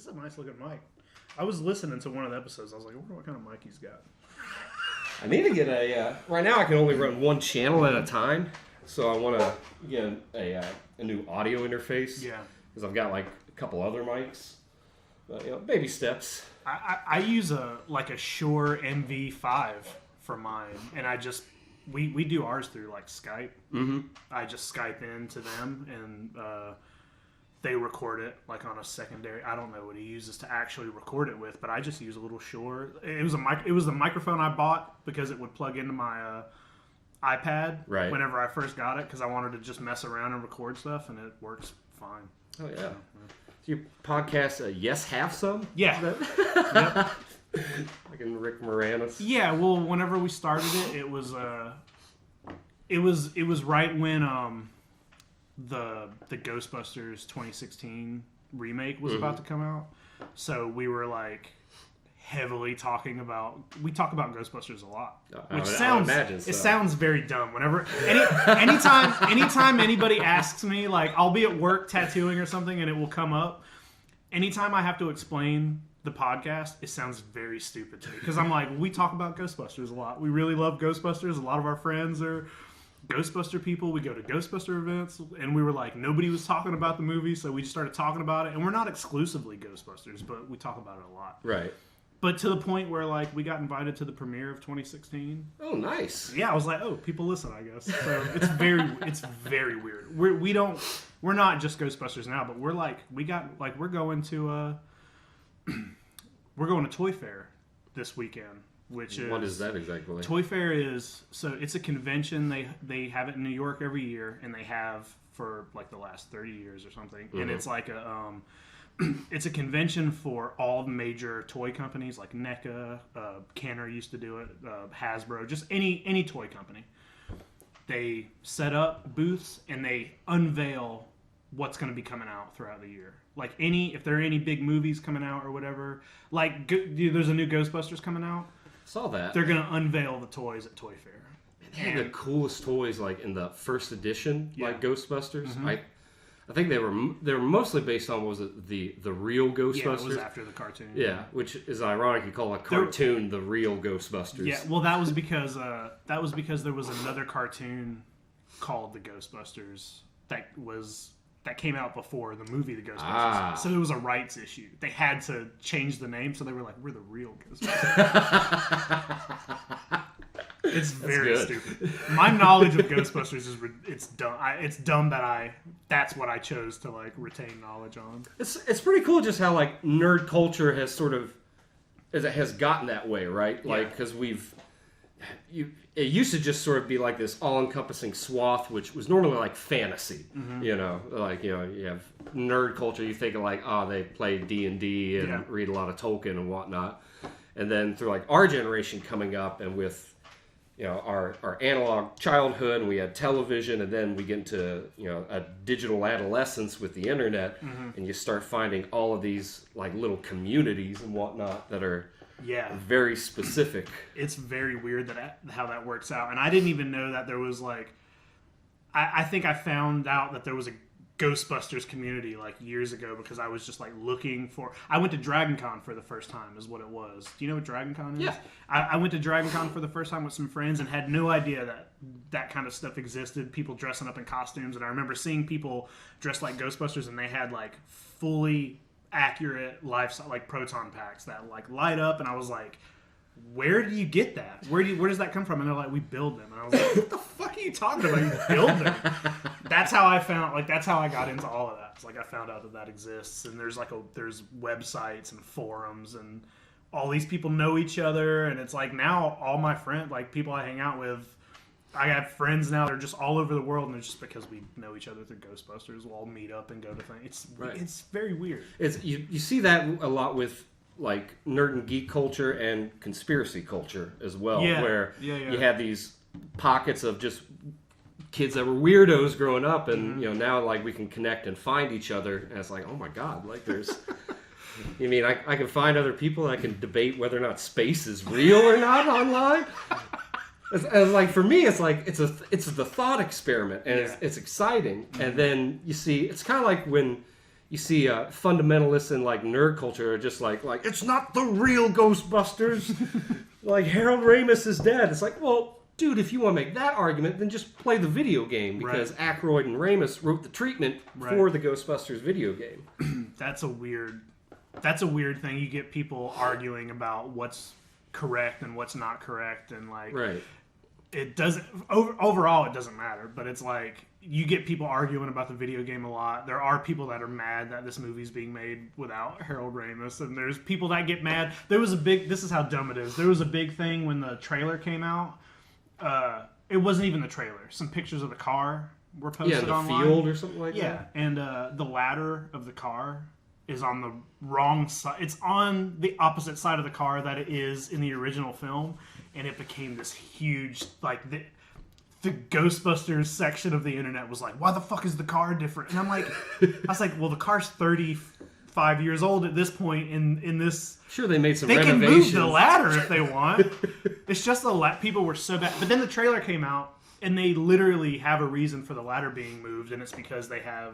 is a nice looking mic. I was listening to one of the episodes. I was like, I wonder what kind of mic he's got. I need to get a... right now I can only run one channel at a time. So I want to get a new audio interface. Yeah. Because I've got like a couple other mics. But, baby steps. I use a Shure MV5 for mine. And I just... We do ours through like Skype. Mm-hmm. I just Skype in to them and they record it like on a secondary. I don't know what he uses to actually record it with, but I just use a little Shure. It was the microphone I bought because it would plug into my iPad whenever I first got it because I wanted to just mess around and record stuff, and it works fine. Oh yeah. Your podcast, Yes Have Some? Yeah. Yep. Like in Rick Moranis. Yeah, well, whenever we started it was right when the Ghostbusters 2016 remake was about to come out. So we were like heavily talking about Ghostbusters a lot. Which sounds very dumb. Whenever anytime anybody asks me, like I'll be at work tattooing or something and it will come up. Anytime I have to explain the podcast, it sounds very stupid to me because I'm like, we talk about Ghostbusters a lot. We really love Ghostbusters. A lot of our friends are Ghostbuster people. We go to Ghostbuster events, and we were like, nobody was talking about the movie, so we just started talking about it. And we're not exclusively Ghostbusters, but we talk about it a lot. Right. But to the point where like we got invited to the premiere of 2016. Oh, nice. Yeah, I was like, oh, people listen, I guess. So it's very weird. We're not just Ghostbusters now, but we're going to we're going to Toy Fair this weekend, which is... What is that exactly? Toy Fair it's a convention. They have it in New York every year, and they have for like the last 30 years or something. Mm-hmm. And it's like it's a convention for all the major toy companies like NECA, Kenner used to do it, Hasbro, just any toy company. They set up booths and they unveil what's going to be coming out throughout the year. Like if there are any big movies coming out or whatever, like there's a new Ghostbusters coming out. Saw that. They're going to unveil the toys at Toy Fair. They had the coolest toys like in the first edition, like Ghostbusters. Mm-hmm. I think they were mostly based on, what was it, the real Ghostbusters? Yeah, it was after the cartoon. Yeah, which is ironic. You call a cartoon the real Ghostbusters. Yeah, well, that was because there was another cartoon called the Ghostbusters that came out before the movie The Ghostbusters. So it was a rights issue. They had to change the name, so they were like, we're the real Ghostbusters. It's very stupid. My knowledge of Ghostbusters it's dumb. It's dumb that's what I chose to like retain knowledge on. It's pretty cool just how like nerd culture has sort of has gotten that way, right? Like because it used to just sort of be like this all-encompassing swath, which was normally like fantasy. Mm-hmm. You have nerd culture. You think of like, they play D&D and read a lot of Tolkien and whatnot. And then through like our generation coming up and with, our analog childhood, and we had television, and then we get into, a digital adolescence with the internet, and you start finding all of these like little communities and whatnot that are very specific. It's very weird how that works out. And I didn't even know that there was like, I think I found out that there was a Ghostbusters community like years ago because I was just like looking for... I went to Dragon Con for the first time is what it was. Do you know what Dragon Con is? Yeah. I went to Dragon Con for the first time with some friends and had no idea that kind of stuff existed. People dressing up in costumes. And I remember seeing people dressed like Ghostbusters and they had like fully accurate life like proton packs that like light up, and I was like, where do you get that? Where does that come from? And they're like, we build them. And I was like, what the fuck are you talking about? You build them. That's how I got into all of that. It's like I found out that exists, and there's websites and forums, and all these people know each other, and it's like now all my friends, like people I hang out with, I have friends now that are just all over the world, and it's just because we know each other through Ghostbusters. We'll all meet up and go to things. It's very weird. You see that a lot with like nerd and geek culture and conspiracy culture as well, where you have these pockets of just kids that were weirdos growing up, and now like we can connect and find each other, and it's like, oh my god, like there's you mean I can find other people, I can debate whether or not space is real or not online. It's like for me, it's like it's the thought experiment, and it's exciting. And then you see, it's kind of like when you see fundamentalists and like nerd culture are just like it's not the real Ghostbusters. Like Harold Ramis is dead. It's like, well, dude, if you want to make that argument, then just play the video game because Aykroyd and Ramis wrote the treatment for the Ghostbusters video game. That's a weird thing. You get people arguing about what's correct and what's not correct, and like it doesn't overall it doesn't matter, but it's like you get people arguing about the video game a lot. There are people that are mad that this movie's being made without Harold Ramis, and there's people that get mad. This is how dumb it is. There was a big thing when the trailer came out. It wasn't even the trailer. Some pictures of the car were posted online. Field or something like that. Yeah, and the ladder of the car is on the wrong side. It's on the opposite side of the car that it is in the original film, and it became this huge, like, the Ghostbusters section of the internet was like, why the fuck is the car different? And I was like, well, the car's 35 years old at this point in this. Sure, they made some They renovations. can move the ladder if they want. It's just people were so bad. But then the trailer came out, and they literally have a reason for the ladder being moved, and it's because they have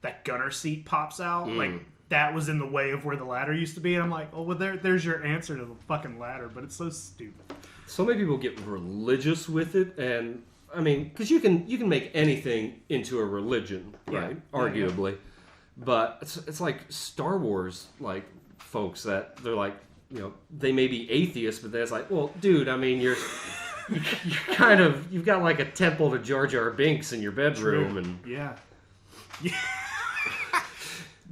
that gunner seat pops out. Like, that was in the way of where the ladder used to be. And I'm like, oh, well, there's your answer to the fucking ladder. But it's so stupid. So many people get religious with it, and I mean, because you can make anything into a religion, right? Arguably, but it's like Star Wars, like folks that they're like, you know, they may be atheists, but they're like, well, dude, I mean, you're kind of, you've got like a temple to Jar Jar Binks in your bedroom, and yeah.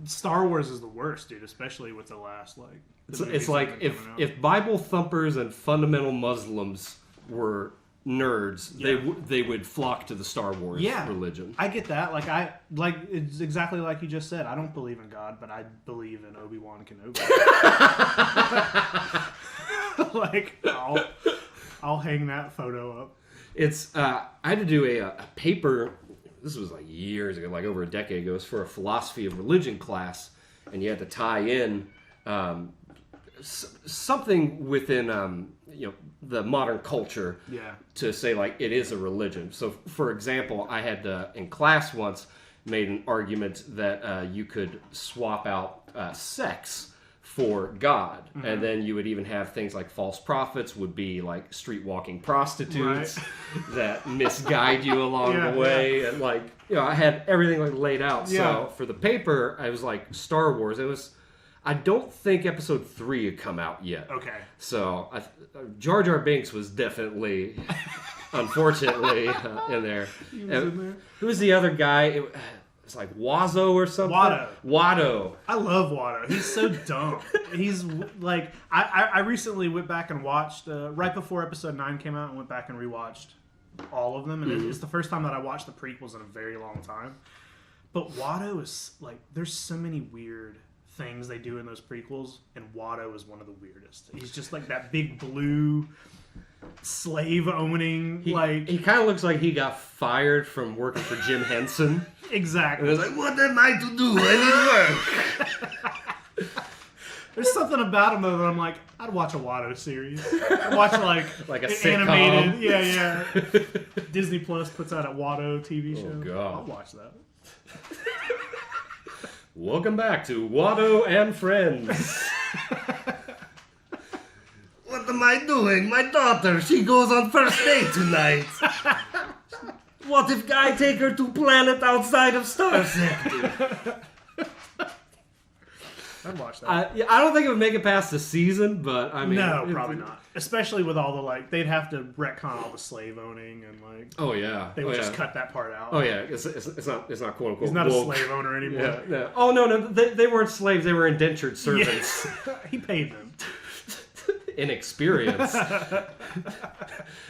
Star Wars is the worst, dude, especially with the last like. It's like if Bible thumpers and fundamental Muslims were nerds, they would flock to the Star Wars religion. I get that. It's exactly like you just said. I don't believe in God, but I believe in Obi-Wan Kenobi. Like I'll hang that photo up. It's I had to do a paper. This was like years ago, like over a decade ago. It was for a philosophy of religion class, and you had to tie in something within the modern culture to say like it is a religion. So, for example, I had in class once made an argument that you could swap out sex for God, and then you would even have things like false prophets would be like street walking prostitutes that misguide you along the way, and like I had everything like laid out. So for the paper, I was like Star Wars. It was. I don't think episode 3 had come out yet. Okay. So Jar Jar Binks was definitely, unfortunately, in there. He was in there. Who was the other guy? It's like Wazzo or something. Watto. I love Watto. He's so dumb. He's like I recently went back and watched right before episode 9 came out and went back and rewatched all of them, and it's the first time that I watched the prequels in a very long time. But Watto is like there's so many weird things they do in those prequels, and Watto is one of the weirdest. He's just like that big blue slave owning he kind of looks like he got fired from working for Jim Henson. Exactly. And he's like, what am I to do? I need work. There's something about him though that I'm like, I'd watch a Watto series. I'd watch like a sitcom. Animated. Yeah. Disney Plus puts out a Watto TV show. Oh God. I'll watch that. Welcome back to Watto and Friends. What am I doing? My daughter, she goes on first date tonight. What if I take her to planet outside of Star Sector? I'd watch that. I don't think it would make it past the season, but I mean... No, probably not. Especially with all the, they'd have to retcon all the slave owning and, Oh, yeah. They would just cut that part out. Oh, yeah. It's not quote-unquote He's not woke. A slave owner anymore. Yeah, no. Oh, no. They weren't slaves. They were indentured servants. Yeah. He paid them. Inexperience.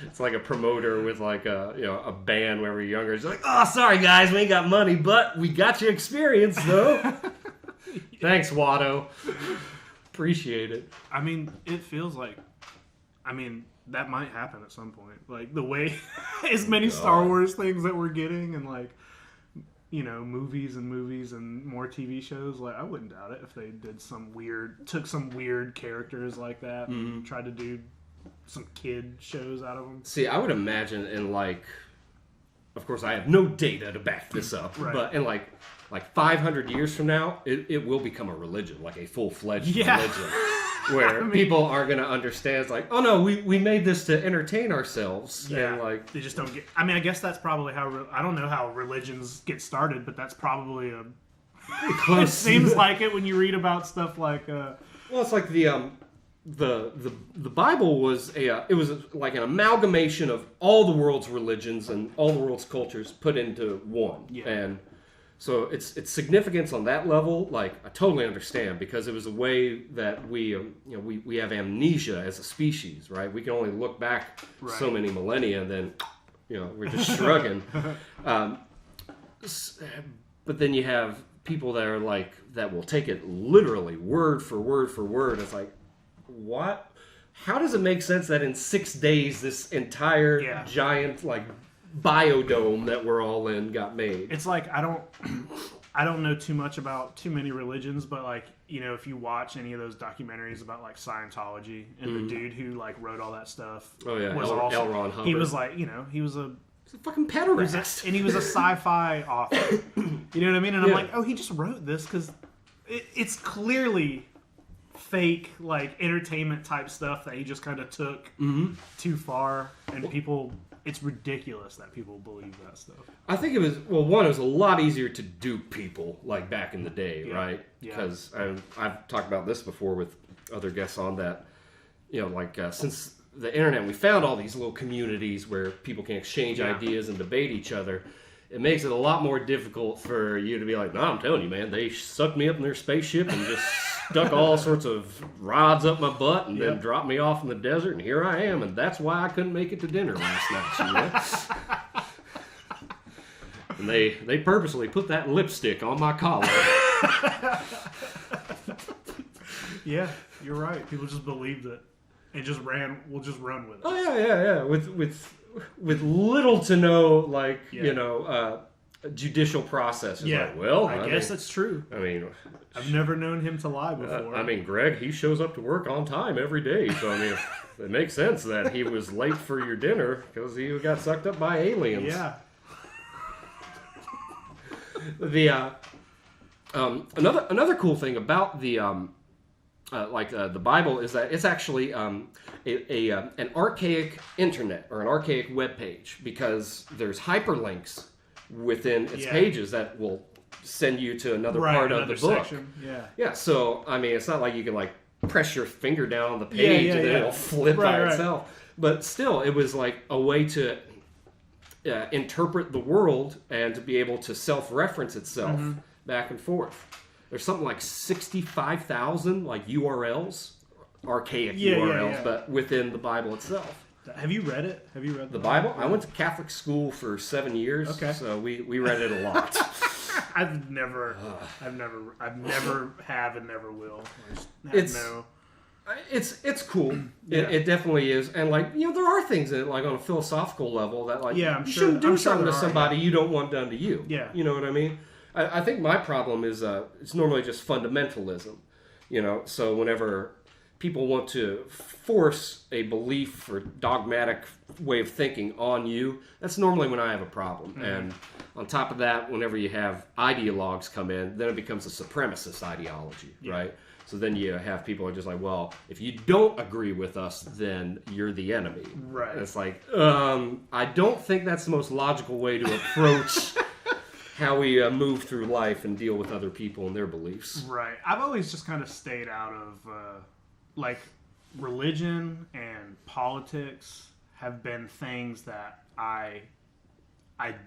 It's like a promoter with a band whenever you're younger. It's like, oh, sorry, guys. We ain't got money, but we got your experience, though. Thanks, Watto. Appreciate it. I mean, it feels like... that might happen at some point. Like, the way... as many Star Wars things that we're getting and, movies and more TV shows. Like, I wouldn't doubt it if they did took some weird characters like that and tried to do some kid shows out of them. See, I would imagine in, of course, I have no data to back this up, but in like 500 years from now, it will become a religion, like a full-fledged religion, where people are going to understand. It's like, oh no, we made this to entertain ourselves, and like they just don't get. I mean, I guess that's probably how. I don't know how religions get started, but that's probably a. It seems like it when you read about stuff like. Well, it's like the Bible was it was like an amalgamation of all the world's religions and all the world's cultures put into one, and so its significance on that level, like I totally understand, because it was a way that we have amnesia as a species, right? We can only look back so many millennia, and then we're just shrugging. But then you have people that are like that will take it literally word for word for word. It's like, what? How does it make sense that in 6 days this entire giant like biodome that we're all in got made? It's like I don't know too much about too many religions, but like if you watch any of those documentaries about like Scientology and the dude who like wrote all that stuff, was L. Ron Hubbard. He was like he was a fucking pederast, and he was a sci-fi author. You know what I mean? And I'm like, oh, he just wrote this because it's clearly fake, like entertainment type stuff that he just kind of took too far, and people. It's ridiculous that people believe that stuff. I think it was it was a lot easier to dupe people like back in the day, right? Because I've talked about this before with other guests on that. Since the internet, we found all these little communities where people can exchange ideas and debate each other. It makes it a lot more difficult for you to be like, no, I'm telling you, man, they sucked me up in their spaceship and just stuck all sorts of rods up my butt and then dropped me off in the desert, and here I am, and that's why I couldn't make it to dinner last night. And they purposely put that lipstick on my collar. Yeah, you're right. People just believed it. And just we'll just run with it. Oh yeah. With little to no judicial process. It's like, well, I guess that's true. I mean, I've never known him to lie before. I mean, Greg, he shows up to work on time every day, so I mean, it makes sense that he was late for your dinner because he got sucked up by aliens. Yeah. Another cool thing about the Bible is that it's actually an archaic internet or an archaic web page, because there's hyperlinks within its pages that will send you to another part of the book. Section. Yeah. So I mean, it's not like you can like press your finger down on the page and then it'll flip by itself. But still, it was like a way to interpret the world and to be able to self-reference itself back and forth. There's something like 65,000 like URLs, archaic URLs, but within the Bible itself. Have you read it? Have you read the Bible? I went to Catholic school for 7 years, so we read it a lot. I've never and never will. It's cool. It definitely is, and like there are things that like on a philosophical level that like you shouldn't do something to somebody you don't want done to you. Yeah, you know what I mean. I think my problem is it's normally just fundamentalism, so whenever people want to force a belief or dogmatic way of thinking on you, that's normally when I have a problem. And on top of that, whenever you have ideologues come in, then it becomes a supremacist ideology, right? So then you have people who are just like, well, if you don't agree with us, then you're the enemy. Right. And it's like, I don't think that's the most logical way to approach how we move through life and deal with other people and their beliefs. Right. I've always just kind of stayed out of, like, religion and politics have been things that I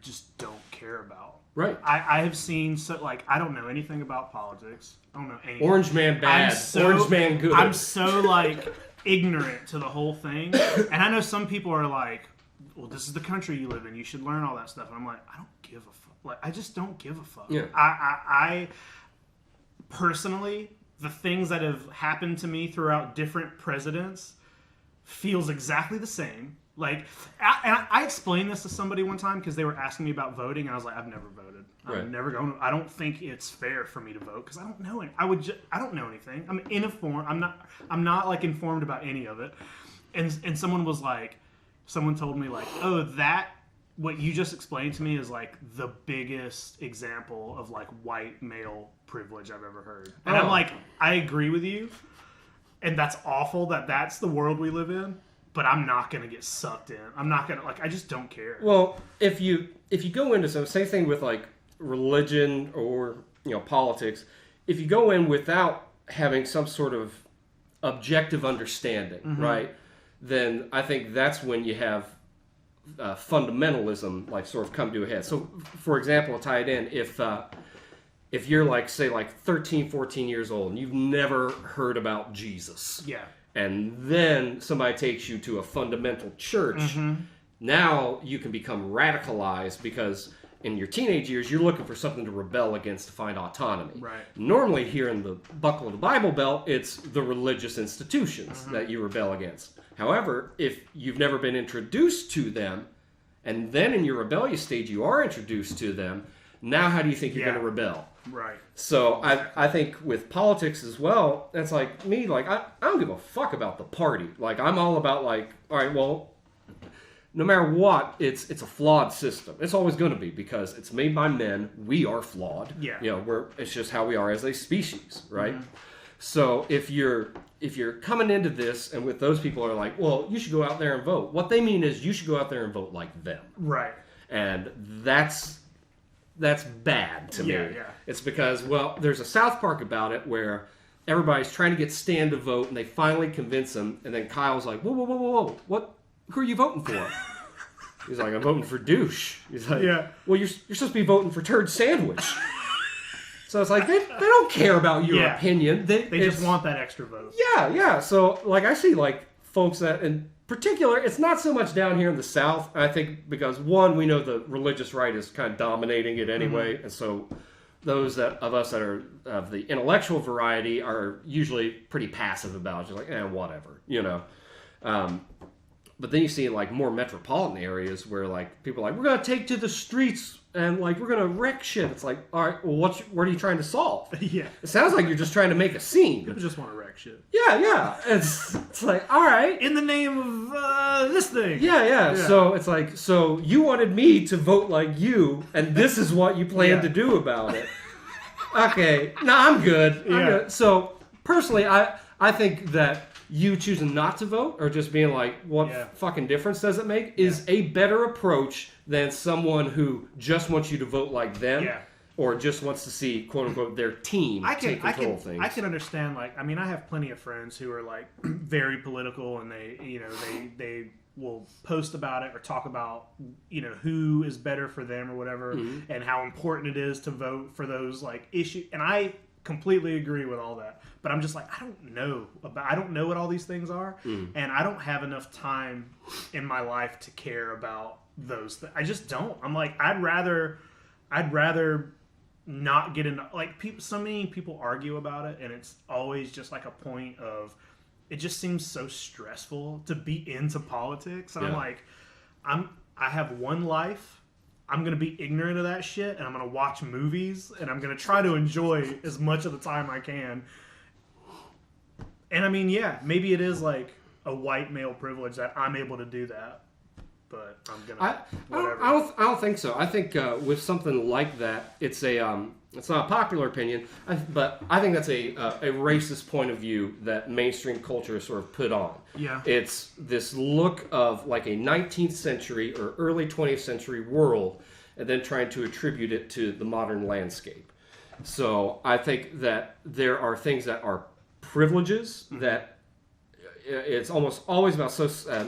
just don't care about. Right. I have seen, I don't know anything about politics. I don't know anything. Orange man bad, orange man good. I'm so, like, ignorant to the whole thing. And I know some people are like, well, this is the country you live in. You should learn all that stuff. And I'm like, I don't give a fuck. Like, I just don't give a fuck. Yeah. I personally, the things that have happened to me throughout different presidents feels exactly the same. Like, I explained this to somebody one time because they were asking me about voting, and I was like, I've never voted. I'm never going to. I don't think it's fair for me to vote because I don't know it. I don't know anything. I'm uninformed. I'm not like informed about any of it. And someone was like, someone told me like, oh, that what you just explained to me is like the biggest example of like white male privilege I've ever heard. And I'm like, I agree with you. And that's awful that that's the world we live in. But I'm not going to get sucked in. I'm not going to, like, I just don't care. Well, if you go into some, same thing with like religion or, politics, if you go in without having some sort of objective understanding, right, then I think that's when you have fundamentalism like sort of come to a head. So, for example, I'll tie it in. If you're like, say, like 13, 14 years old and you've never heard about Jesus. Yeah. And then somebody takes you to a fundamental church. Now you can become radicalized because in your teenage years, you're looking for something to rebel against to find autonomy. Right. Normally here in the buckle of the Bible Belt, it's the religious institutions that you rebel against. However, if you've never been introduced to them, and then in your rebellious stage you are introduced to them, now how do you think you're going to rebel? Right. So I think with politics as well, that's like me, like I don't give a fuck about the party. Like I'm all about like, all right, well, no matter what, it's a flawed system. It's always going to be because it's made by men. We are flawed. Yeah. It's just how we are as a species, right? So if you're coming into this and with those people are like, well, you should go out there and vote. What they mean is you should go out there and vote like them. Right. And that's bad to me. Yeah. It's because, well, there's a South Park about it where everybody's trying to get Stan to vote, and they finally convince him, and then Kyle's like, whoa, what? Who are you voting for? He's like, I'm voting for douche. He's like, well, you're supposed to be voting for turd sandwich. So it's like, they don't care about your opinion. They just want that extra vote. Yeah. So, like, I see, like, folks that, in particular, it's not so much down here in the South, I think, because, one, we know the religious right is kind of dominating it anyway, and so those of us that are of the intellectual variety are usually pretty passive about it. Just like, whatever, But then you see, like, more metropolitan areas where, like, people are like, we're going to take to the streets and, like, we're going to wreck shit. It's like, all right, well, what are you trying to solve? Yeah. It sounds like you're just trying to make a scene. People just want to wreck shit. Yeah. It's like, all right. In the name of this thing. Yeah. So it's like, so you wanted me to vote like you, and this is what you plan to do about it. Okay. No, I'm good. Yeah. So, personally, I think that you choosing not to vote or just being like, what fucking difference does it make is a better approach than someone who just wants you to vote like them or just wants to see, quote unquote, their team take control of things. I can understand, like, I mean, I have plenty of friends who are like very political and they will post about it or talk about, who is better for them or whatever and how important it is to vote for those like issues. And I completely agree with all that, but I'm just like, I don't know what all these things are, and I don't have enough time in my life to care about those things. I just don't. I'm like, I'd rather not get into, like, people. So many people argue about it, and it's always just like a point of, it just seems so stressful to be into politics, and I'm like, I have one life. I'm going to be ignorant of that shit, and I'm going to watch movies, and I'm going to try to enjoy as much of the time I can. And I mean, maybe it is like a white male privilege that I'm able to do that, but I'm going to, whatever. I don't think so. I think with something like that, it's it's not a popular opinion, but I think that's a racist point of view that mainstream culture is sort of put on. Yeah. It's this look of like a 19th century or early 20th century world and then trying to attribute it to the modern landscape. So I think that there are things that are privileges that it's almost always about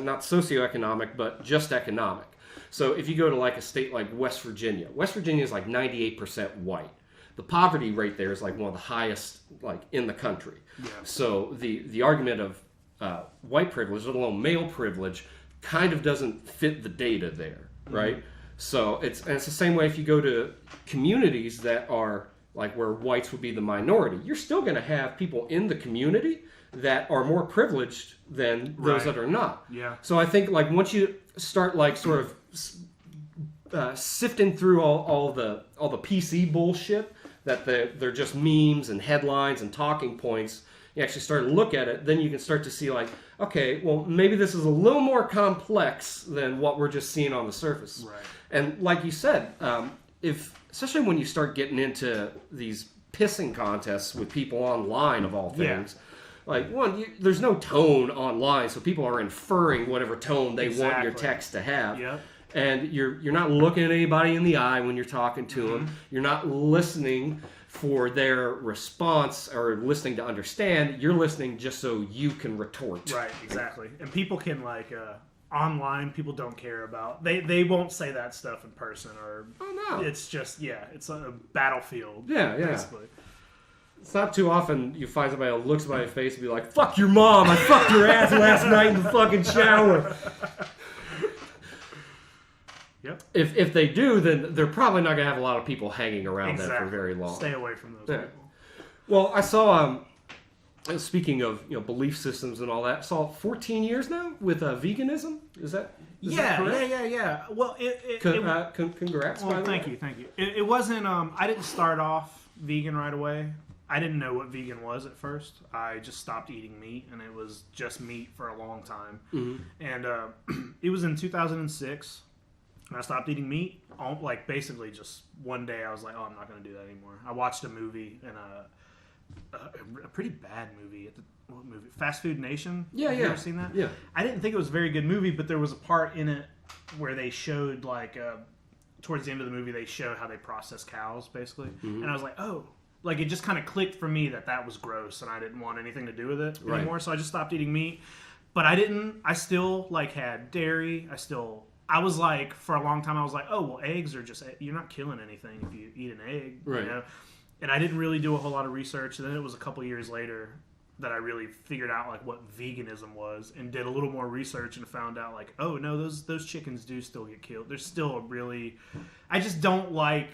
not socioeconomic, but just economic. So if you go to like a state like West Virginia is like 98% white. The poverty rate there is like one of the highest like in the country. Yeah. So the argument of white privilege, let alone male privilege, kind of doesn't fit the data there, right? So it's the same way if you go to communities that are like where whites would be the minority, you're still going to have people in the community that are more privileged than those that are not. Yeah. So I think like once you start like sort of sifting through all the PC bullshit that they're just memes and headlines and talking points, you actually start to look at it, then you can start to see like, okay, well, maybe this is a little more complex than what we're just seeing on the surface. Right. And like you said, especially when you start getting into these pissing contests with people online of all things, like there's no tone online, so people are inferring whatever tone they want your text to have. Yep. And you're not looking at anybody in the eye when you're talking to them. You're not listening for their response or listening to understand. You're listening just so you can retort. Right, exactly. And people can online, people don't care about. They won't say that stuff in person, or it's just it's a battlefield. Yeah, basically. It's not too often you find somebody who looks at my face and be like, "Fuck your mom! I fucked your ass last night in the fucking shower." Yep. If they do, then they're probably not going to have a lot of people hanging around that for very long. Stay away from those people. Well, I saw, speaking of belief systems and all that, I saw 14 years now with veganism. Is that correct? Yeah. Well, congrats. Well, thank you. It wasn't. I didn't start off vegan right away. I didn't know what vegan was at first. I just stopped eating meat, and it was just meat for a long time. And it was in 2006. And I stopped eating meat, basically just one day I was like, oh, I'm not going to do that anymore. I watched a movie, and a pretty bad movie. What movie? Fast Food Nation? Have you ever seen that? Yeah. I didn't think it was a very good movie, but there was a part in it where they showed, towards the end of the movie, they showed how they process cows, basically. And I was like, oh. It just kind of clicked for me that was gross, and I didn't want anything to do with it anymore, so I just stopped eating meat. But I still, had dairy. I was for a long time, I was like, oh, well, eggs are just, you're not killing anything if you eat an egg, right. And I didn't really do a whole lot of research. And then it was a couple years later that I really figured out, what veganism was, and did a little more research and found out, oh, no, those chickens do still get killed. There's still I just don't I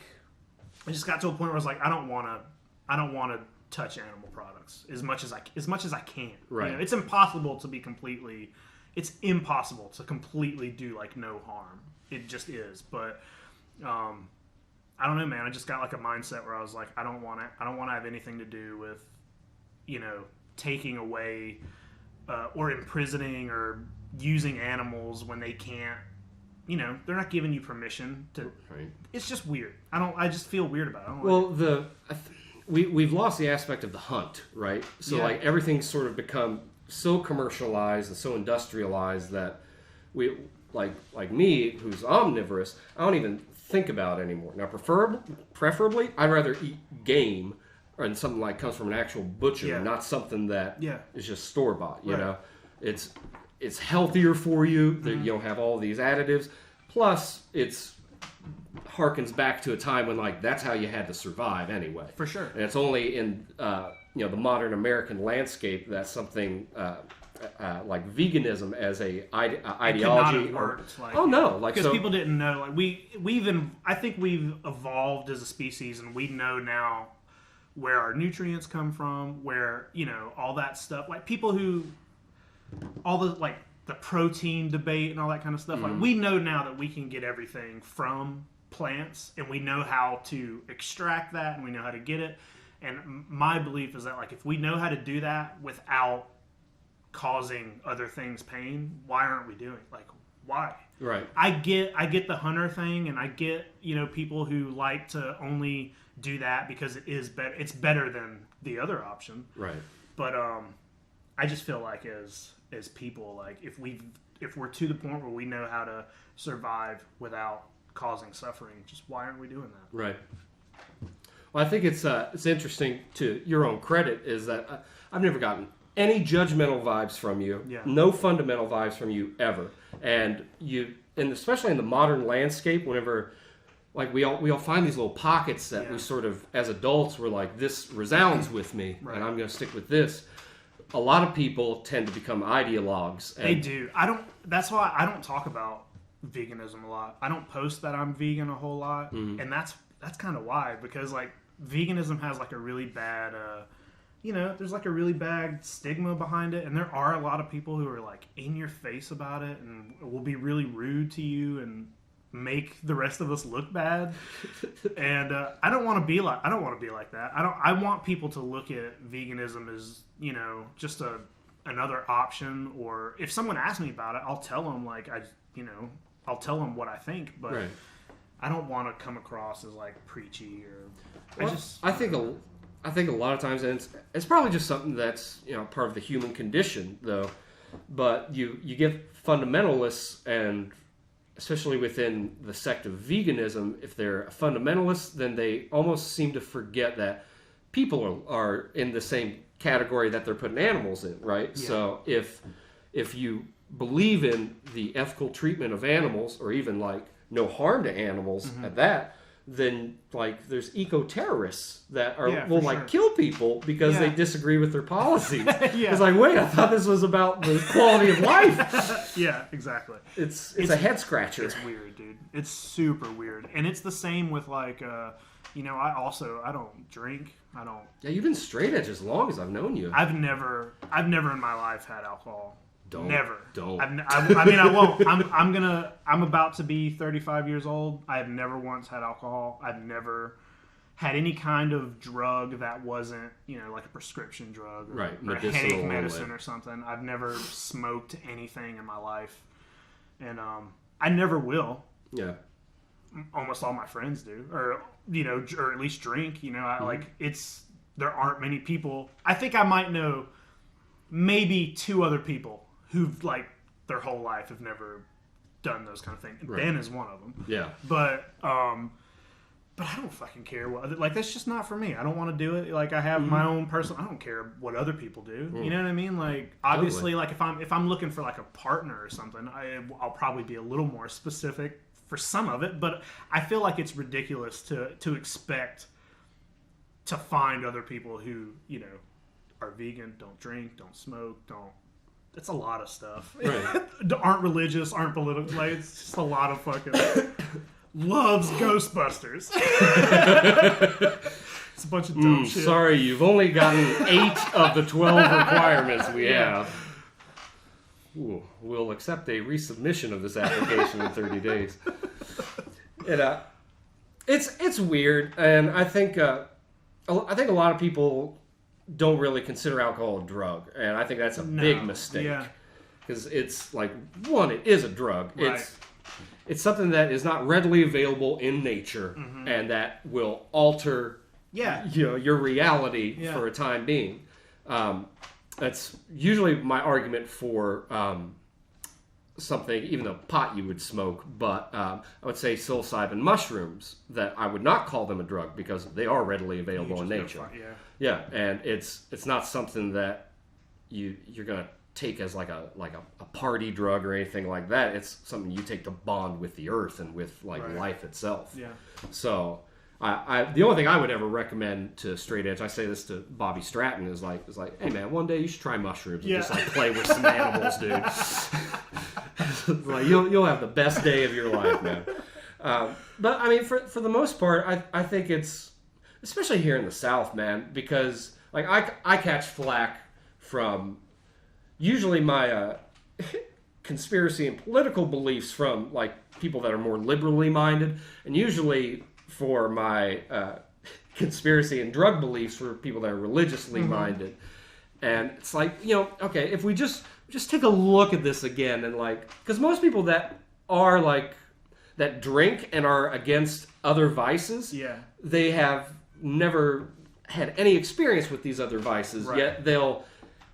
just got to a point where I was like, I don't want to touch animal products as much as I can. Right. It's impossible to be completely... It's impossible to completely do no harm. It just is. But I don't know, man. I just got a mindset where I was like, I don't want to have anything to do with, taking away or imprisoning or using animals when they can't. They're not giving you permission to. Right. It's just weird. I just feel weird about it. We've lost the aspect of the hunt, right? So everything's sort of become so commercialized and so industrialized that we like me, who's omnivorous, I don't even think about it anymore. Now, preferably, I'd rather eat game or something comes from an actual butcher, not something that is just store bought. You know, it's healthier for you. You don't have all these additives. Plus, it's harkens back to a time when that's how you had to survive anyway. For sure. And it's only in the modern American landscape that something like veganism as a ideology because people didn't know. I think we've evolved as a species, and we know now where our nutrients come from, where all that stuff. People who all the the protein debate and all that kind of stuff. We know now that we can get everything from plants, and we know how to extract that, and we know how to get it. And my belief is that if we know how to do that without causing other things pain, why aren't we doing it? Why? Right. I get the hunter thing, and I get people who like to only do that because it is better. It's better than the other option. Right. But I just feel as people, if we're to the point where we know how to survive without causing suffering, just why aren't we doing that? Right. Well, I think it's interesting, to your own credit, is that I've never gotten any judgmental vibes from you, no fundamental vibes from you ever, and especially in the modern landscape, whenever we all find these little pockets that we sort of, as adults, we're this resounds with me, and I'm going to stick with this. A lot of people tend to become ideologues. They do. That's why I don't talk about veganism a lot. I don't post that I'm vegan a whole lot, and that's kind of why, because veganism has a really bad there's a really bad stigma behind it, and there are a lot of people who are in your face about it and will be really rude to you, and make the rest of us look bad. And I don't want to be like that. I want people to look at veganism as, just another option, or if someone asks me about it, I'll tell them I'll tell them what I think, but right. I don't want to come across as like preachy or I think a lot of times, and it's probably just something that's part of the human condition, though. But you get fundamentalists, and especially within the sect of veganism, if they're a fundamentalist, then they almost seem to forget that people are in the same category that they're putting animals in, right? Yeah. So if you believe in the ethical treatment of animals, or even like no harm to animals mm-hmm. at that, then like there's eco-terrorists that will like kill people because they disagree with their policies. It's like, wait, I thought this was about the quality of life. Yeah, exactly. It's a head scratcher. It's weird, dude. It's super weird. And it's the same with like I don't drink. I don't. Yeah, you've been straight edge as long as I've known you. I've never in my life had alcohol. Don't. I mean, I won't. I'm about to be 35 years old. I have never once had alcohol. I've never had any kind of drug that wasn't, like a prescription drug, or a headache medicine or something. I've never smoked anything in my life, and I never will. Yeah. Almost all my friends do, or or at least drink. There aren't many people. I think I might know maybe 2 other people who've like their whole life have never done those kind of things. Right. Ben is one of them. Yeah. But I don't fucking care what, like, that's just not for me. I don't want to do it. Like, I have my own personal, I don't care what other people do. You know what I mean? Like, obviously, like if I'm looking for like a partner or something, I'll probably be a little more specific for some of it, but I feel like it's ridiculous to expect to find other people who, are vegan, don't drink, don't smoke, it's a lot of stuff. Right. Aren't religious, aren't political. Like, it's just a lot of fucking loves Ghostbusters. It's a bunch of dumb shit. Sorry, you've only gotten 8 of the 12 requirements we have. Ooh, we'll accept a resubmission of this application in 30 days. It's weird, and I think a lot of people don't really consider alcohol a drug, and I think that's a big mistake. Because it's like, one, it is a drug. Right. It's something that is not readily available in nature, mm-hmm. and that will alter your reality for a time being. That's usually my argument for something, even though pot you would smoke, but I would say psilocybin mushrooms, that I would not call them a drug because they are readily available in nature. Yeah, and it's not something that you're gonna take as like a party drug or anything like that. It's something you take to bond with the earth and with life itself. Yeah. So the only thing I would ever recommend to straight edge, I say this to Bobby Stratton, is like, hey man, one day you should try mushrooms and just like play with some animals, dude. Like you'll have the best day of your life, man. But I mean, for the most part, I think it's, especially here in the South, man, because like I catch flack from usually my conspiracy and political beliefs from like people that are more liberally minded, and usually for my conspiracy and drug beliefs for people that are religiously mm-hmm. minded. And it's like, okay, if we just take a look at this again, and like, because most people that are like, that drink and are against other vices, they have never had any experience with these other vices, yet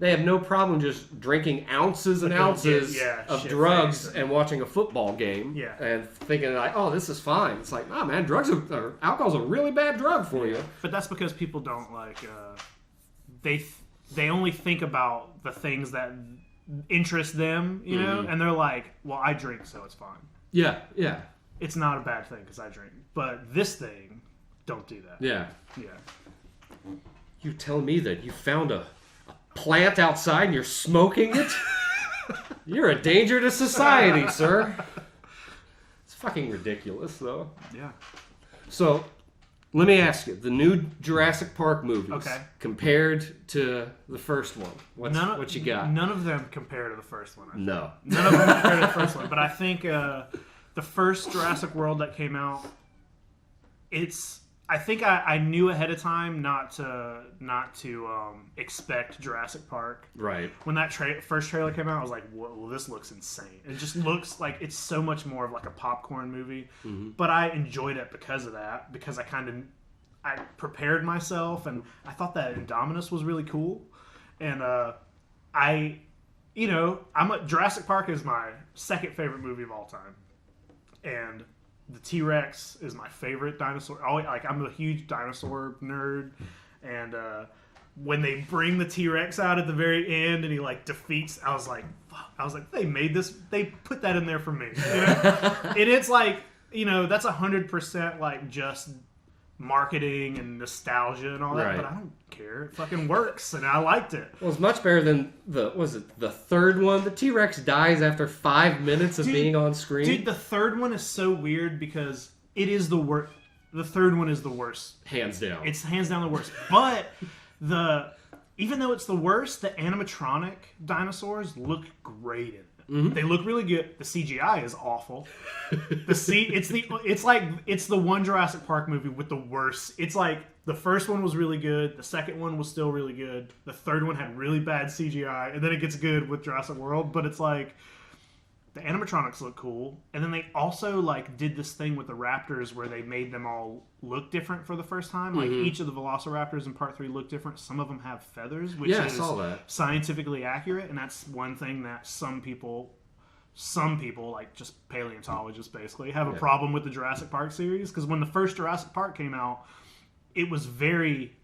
they have no problem just drinking ounces and ounces of drugs and watching a football game and thinking like, oh, this is fine. It's like, nah, man, alcohol's a really bad drug for you. But that's because people don't like, they only think about the things that interest them, you know, and they're like, well, I drink, so it's fine. Yeah. It's not a bad thing because I drink. But this thing, don't do that. Yeah. You tell me that you found a plant outside and you're smoking it? You're a danger to society, sir. It's fucking ridiculous, though. Yeah. So, let me ask you, the new Jurassic Park movies, compared to the first one, what you got? None of them compare to the first one. No. None of them compare to the first one, but I think the first Jurassic World that came out, I think I knew ahead of time not to expect Jurassic Park. Right. When that first trailer came out, I was like, "Whoa, this looks insane!" It just looks like it's so much more of like a popcorn movie. Mm-hmm. But I enjoyed it because of that. Because I prepared myself, and I thought that Indominus was really cool. And Jurassic Park is my second favorite movie of all time, and the T-Rex is my favorite dinosaur. I'm a huge dinosaur nerd, and when they bring the T-Rex out at the very end and he like defeats, I was like, fuck. I was like, they made this. They put that in there for me. You know? And it's like, that's 100% like just marketing and nostalgia and all that, right. But I don't care. It fucking works, and I liked it. Well, it's much better than the third one? The T-Rex dies after 5 minutes of being on screen. Dude, the third one is so weird because it is the worst. The third one is the worst. Hands down. It's hands down the worst. But even though it's the worst, the animatronic dinosaurs look great in it. Mm-hmm. They look really good. The CGI is awful. It's the one Jurassic Park movie with the worst. It's like the first one was really good. The second one was still really good. The third one had really bad CGI, and then it gets good with Jurassic World. But it's like the animatronics look cool, and then they also like did this thing with the raptors where they made them all look different for the first time. Like each of the Velociraptors in Part 3 look different. Some of them have feathers, which I is saw that. Scientifically accurate, and that's one thing that some people like just paleontologists basically have a problem with the Jurassic Park series, because when the first Jurassic Park came out, it was very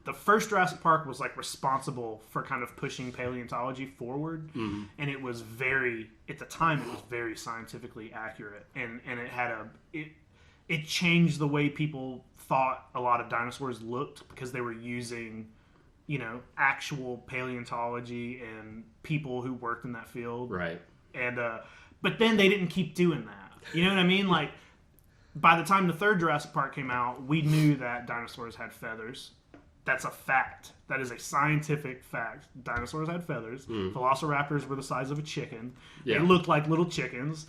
the first Jurassic Park was like responsible for kind of pushing paleontology forward, and it was at the time it was very scientifically accurate, and it had it changed the way people thought a lot of dinosaurs looked, because they were using actual paleontology and people who worked in that field. Right. And but then they didn't keep doing that. You know what I mean? Like, by the time the third Jurassic Park came out, we knew that dinosaurs had feathers. That's a fact. That is a scientific fact. Dinosaurs had feathers. Velociraptors were the size of a chicken. Yeah. They looked like little chickens.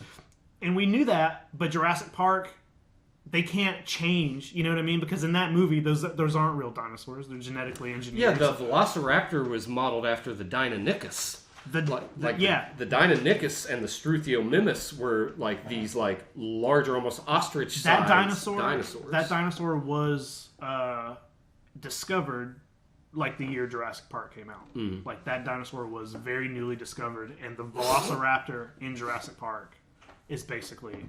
And we knew that, but Jurassic Park, they can't change, you know what I mean? Because in that movie, those aren't real dinosaurs. They're genetically engineered. Yeah, the Velociraptor was modeled after the Deinonychus. The Deinonychus and the Struthiomimus were like these like larger, almost ostrich-sized dinosaurs. That dinosaur was discovered like the year Jurassic Park came out. Like, that dinosaur was very newly discovered, and the Velociraptor in Jurassic Park is basically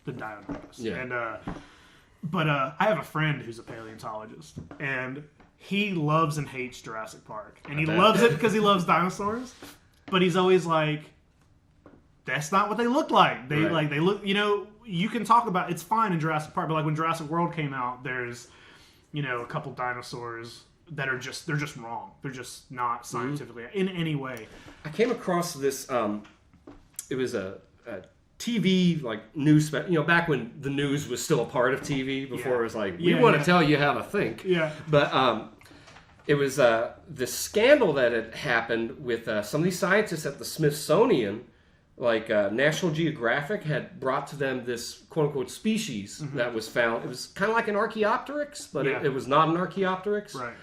the Deinonychus. Yeah. And but I have a friend who's a paleontologist, and he loves and hates Jurassic Park, and he loves it because he loves dinosaurs, but he's always like, that's not what they look like. They look, you can talk about, it's fine in Jurassic Park, but like when Jurassic World came out, there's a couple dinosaurs that are just wrong. They're just not scientifically in any way. I came across this. It was a TV like news, back when the news was still a part of TV. Before it was like, we want to tell you how to think. Yeah. But it was the scandal that had happened with some of these scientists at the Smithsonian. Like National Geographic had brought to them this quote-unquote species that was found. It was kind of like an Archaeopteryx, but it was not an Archaeopteryx. Right.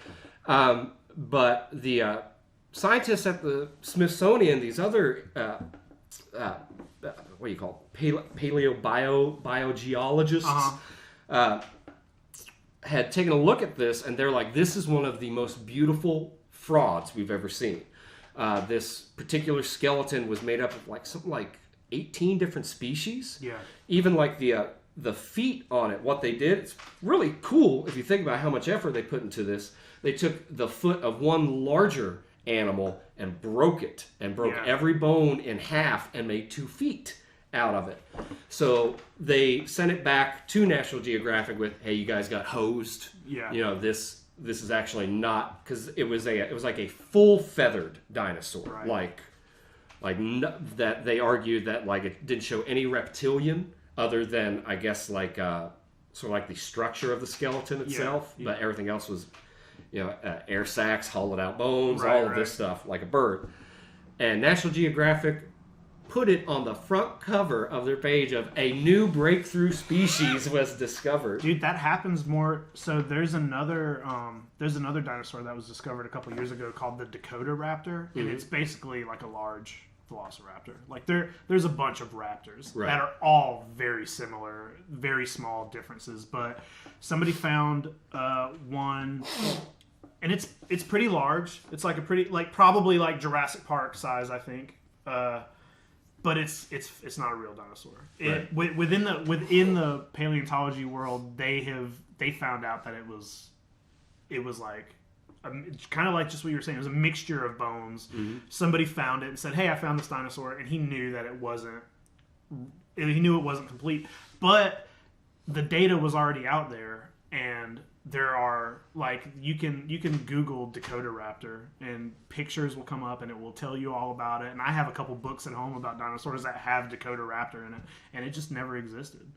But the scientists at the Smithsonian, these other, what do you call it? Paleobiogeologists, had taken a look at this, and they're like, this is one of the most beautiful frauds we've ever seen. This particular skeleton was made up of something like 18 different species. Yeah. Even like the feet on it, what they did, it's really cool if you think about how much effort they put into this. They took the foot of one larger animal and broke it, and broke every bone in half and made 2 feet out of it. So they sent it back to National Geographic with, hey, you guys got hosed. Yeah. This is actually not, because it was like a full feathered dinosaur, right. that they argued that it didn't show any reptilian other than, I guess, sort of like the structure of the skeleton itself, but everything else was air sacs, hollowed out bones, all of this stuff, like a bird. And National Geographic put it on the front cover of their page of a new breakthrough species was discovered. Dude, that happens more. So there's another dinosaur that was discovered a couple years ago called the Dakota raptor, and it's basically like a large velociraptor. Like there's a bunch of raptors that are all very similar, very small differences. But somebody found one, and it's pretty large. It's like a pretty probably like Jurassic Park size, I think. But it's not a real dinosaur. Within the paleontology world, they found out that it was like kind of like just what you were saying. It was a mixture of bones. Somebody found it and said, "Hey, I found this dinosaur," and he knew that it wasn't. He knew it wasn't complete, but the data was already out there, and there are you can Google Dakota raptor and pictures will come up and it will tell you all about it. And I have a couple books at home about dinosaurs that have Dakota raptor in it, and it just never existed.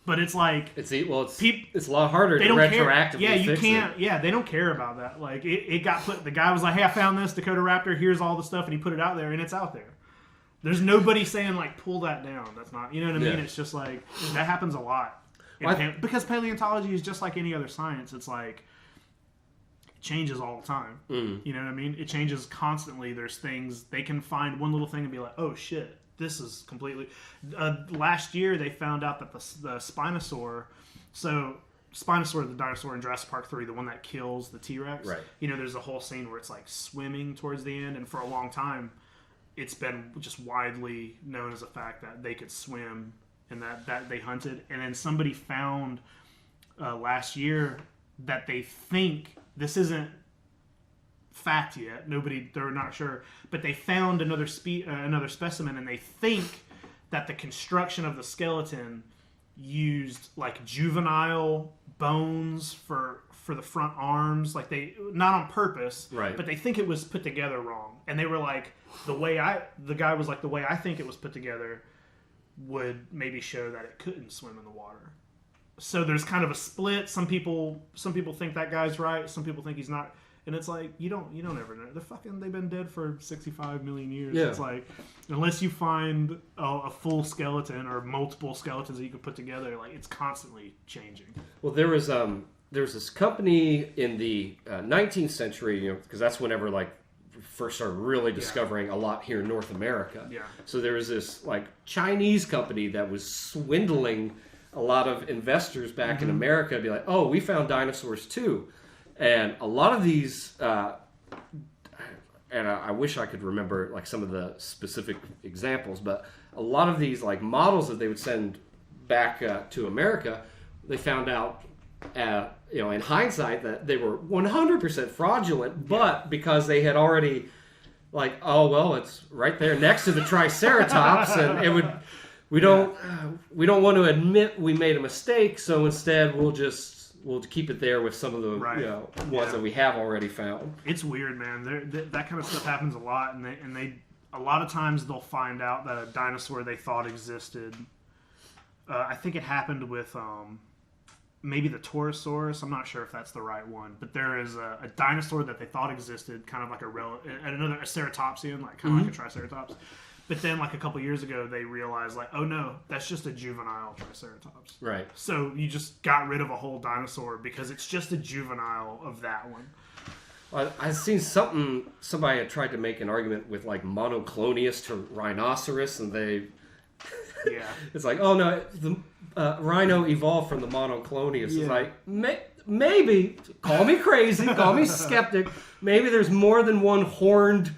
But it's like it's a lot harder to retroactively. Yeah, you can't. It. Yeah, they don't care about that. Like it got put. The guy was like, "Hey, I found this Dakota raptor. Here's all the stuff," and he put it out there, and it's out there. There's nobody saying like, "Pull that down." That's not. You know what I mean? It's just like that happens a lot. Because paleontology is just like any other science. It's like it changes all the time. You know what I mean? It changes constantly. There's things they can find one little thing and be like, "Oh shit, this is completely." Last year they found out that the Spinosaur. So Spinosaur, the dinosaur in Jurassic Park 3, the one that kills the T-Rex. Right. You know, there's a whole scene where it's like swimming towards the end, and for a long time, it's been just widely known as a fact that they could swim. And that they hunted, and then somebody found last year that they think this isn't fact yet. They're not sure, but they found another specimen, and they think that the construction of the skeleton used like juvenile bones for the front arms, like they not on purpose, but they think it was put together wrong. And they were like, the guy was like, the way I think it was put together would maybe show that it couldn't swim in the water. So there's kind of a split. Some people think that guy's right. Some people think he's not. And it's like you don't ever know. They've been dead for 65 million years. Yeah. It's like unless you find a full skeleton or multiple skeletons that you can put together, like it's constantly changing. Well, there was this company in the 19th century, because that's whenever first started really discovering a lot here in North America. Yeah. So there was this Chinese company that was swindling a lot of investors back in America. Be like, "Oh, we found dinosaurs too," and a lot of these. And I wish I could remember some of the specific examples, but a lot of these models that they would send back to America, they found out. In hindsight, that they were 100% fraudulent, but because they had already, it's right there next to the Triceratops, and it would, we don't want to admit we made a mistake, so instead we'll keep it there with some of the ones that we have already found. It's weird, man. That kind of stuff happens a lot, and they a lot of times they'll find out that a dinosaur they thought existed. I think it happened with. Maybe the Torosaurus. I'm not sure if that's the right one, but there is a dinosaur that they thought existed, kind of like a ceratopsian, kind of like a triceratops. But then, a couple years ago, they realized, oh no, that's just a juvenile triceratops. Right. So you just got rid of a whole dinosaur because it's just a juvenile of that one. I've seen somebody had tried to make an argument with monoclonius to rhinoceros, and they. Yeah. It's oh no, the rhino evolved from the monoclonius. Yeah. It's maybe, call me crazy, call me skeptic, maybe there's more than one horned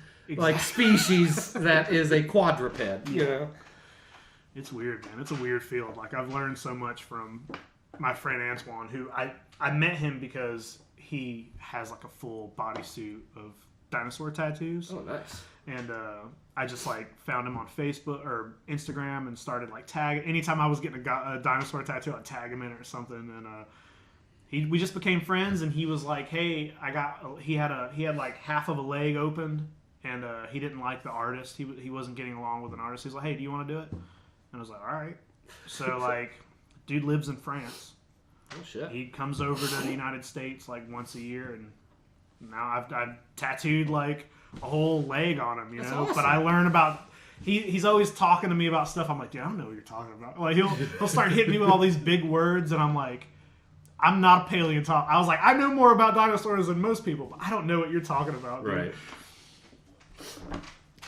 species that is a quadruped, It's weird, man. It's a weird field. I've learned so much from my friend Antoine, who I met him because he has a full bodysuit of dinosaur tattoos. Oh, nice. And I just found him on Facebook or Instagram and started tag. Anytime I was getting a dinosaur tattoo, I'd tag him in it or something. And we just became friends. And he was like, "Hey, he had half of a leg open, and he didn't like the artist. He wasn't getting along with an artist. He's like, "Hey, do you want to do it?" And I was like, "All right." So dude lives in France. Oh shit. He comes over to the United States once a year, and now I've tattooed a whole leg on him, That's awesome. But I learn about he's always talking to me about stuff. I'm like, dude, I don't know what you're talking about. Like he'll start hitting me with all these big words, and I'm like, I'm not a paleontologist. I was like, I know more about dinosaurs than most people, but I don't know what you're talking about. Dude. Right.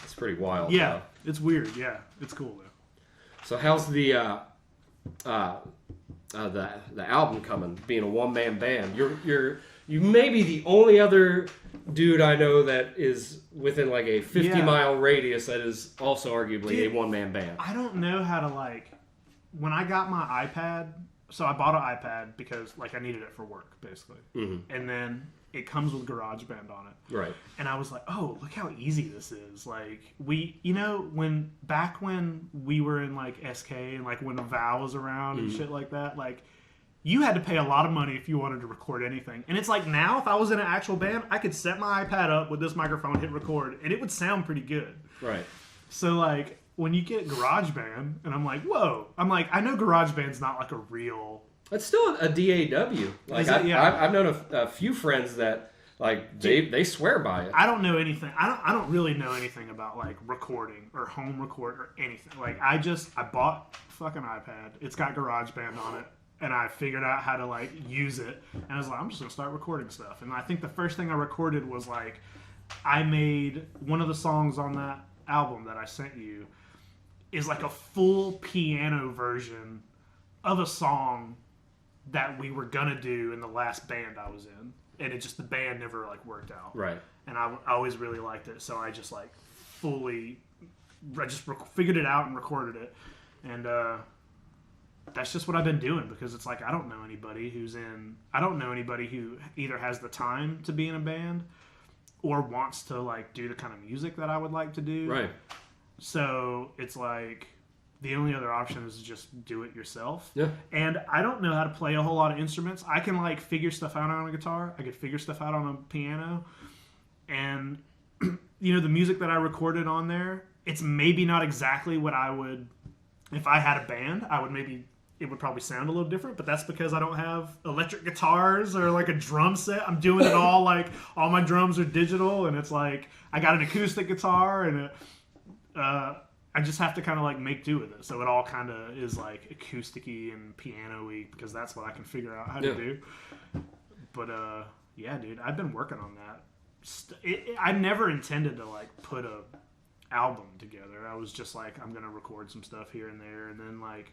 It's pretty wild. Yeah, it's weird. Yeah, it's cool though. So how's the album coming? Being a one-man band, you may be the only other dude I know that is within like a 50-mile radius that is also arguably a one-man band. I don't know how to when I got my iPad. So I bought an iPad because like I needed it for work basically, and then it comes with GarageBand on it. Right. And I was like, oh, look how easy this is. Like when we were in like SK and like when the Vow was around and shit like that, like you had to pay a lot of money if you wanted to record anything. And it's like now if I was in an actual band, I could set my iPad up with this microphone, hit record, and it would sound pretty good. Right. So like when you get GarageBand, and I'm like, whoa. I'm like, I know GarageBand's not like a real... It's still a DAW. Like I've known a few friends that like they swear by it. I don't know anything. I don't really know anything about like recording or home record or anything. Like I bought a fucking iPad. It's got GarageBand on it, and I figured out how to like use it. And I was like, I'm just gonna start recording stuff. And I think the first thing I recorded was like I made one of the songs on that album that I sent you is like a full piano version of a song that we were gonna do in the last band I was in, and the band never like worked out. Right. And I always really liked it, so I just like figured it out and recorded it, and that's just what I've been doing because it's like I don't know anybody who either has the time to be in a band or wants to like do the kind of music that I would like to do. Right. So it's like the only other option is to just do it yourself. Yeah. And I don't know how to play a whole lot of instruments. I can like figure stuff out on a guitar. I could figure stuff out on a piano. And the music that I recorded on there, it's maybe not exactly what I would, if I had a band, it would probably sound a little different, but that's because I don't have electric guitars or like a drum set. I'm doing it all like all my drums are digital, and it's like I got an acoustic guitar and I just have to kind of like make do with it. So it all kind of is like acoustic-y and piano-y because that's what I can figure out how to do. But yeah, dude, I've been working on that. I never intended to like put a album together. I was just like, I'm gonna record some stuff here and there, and then like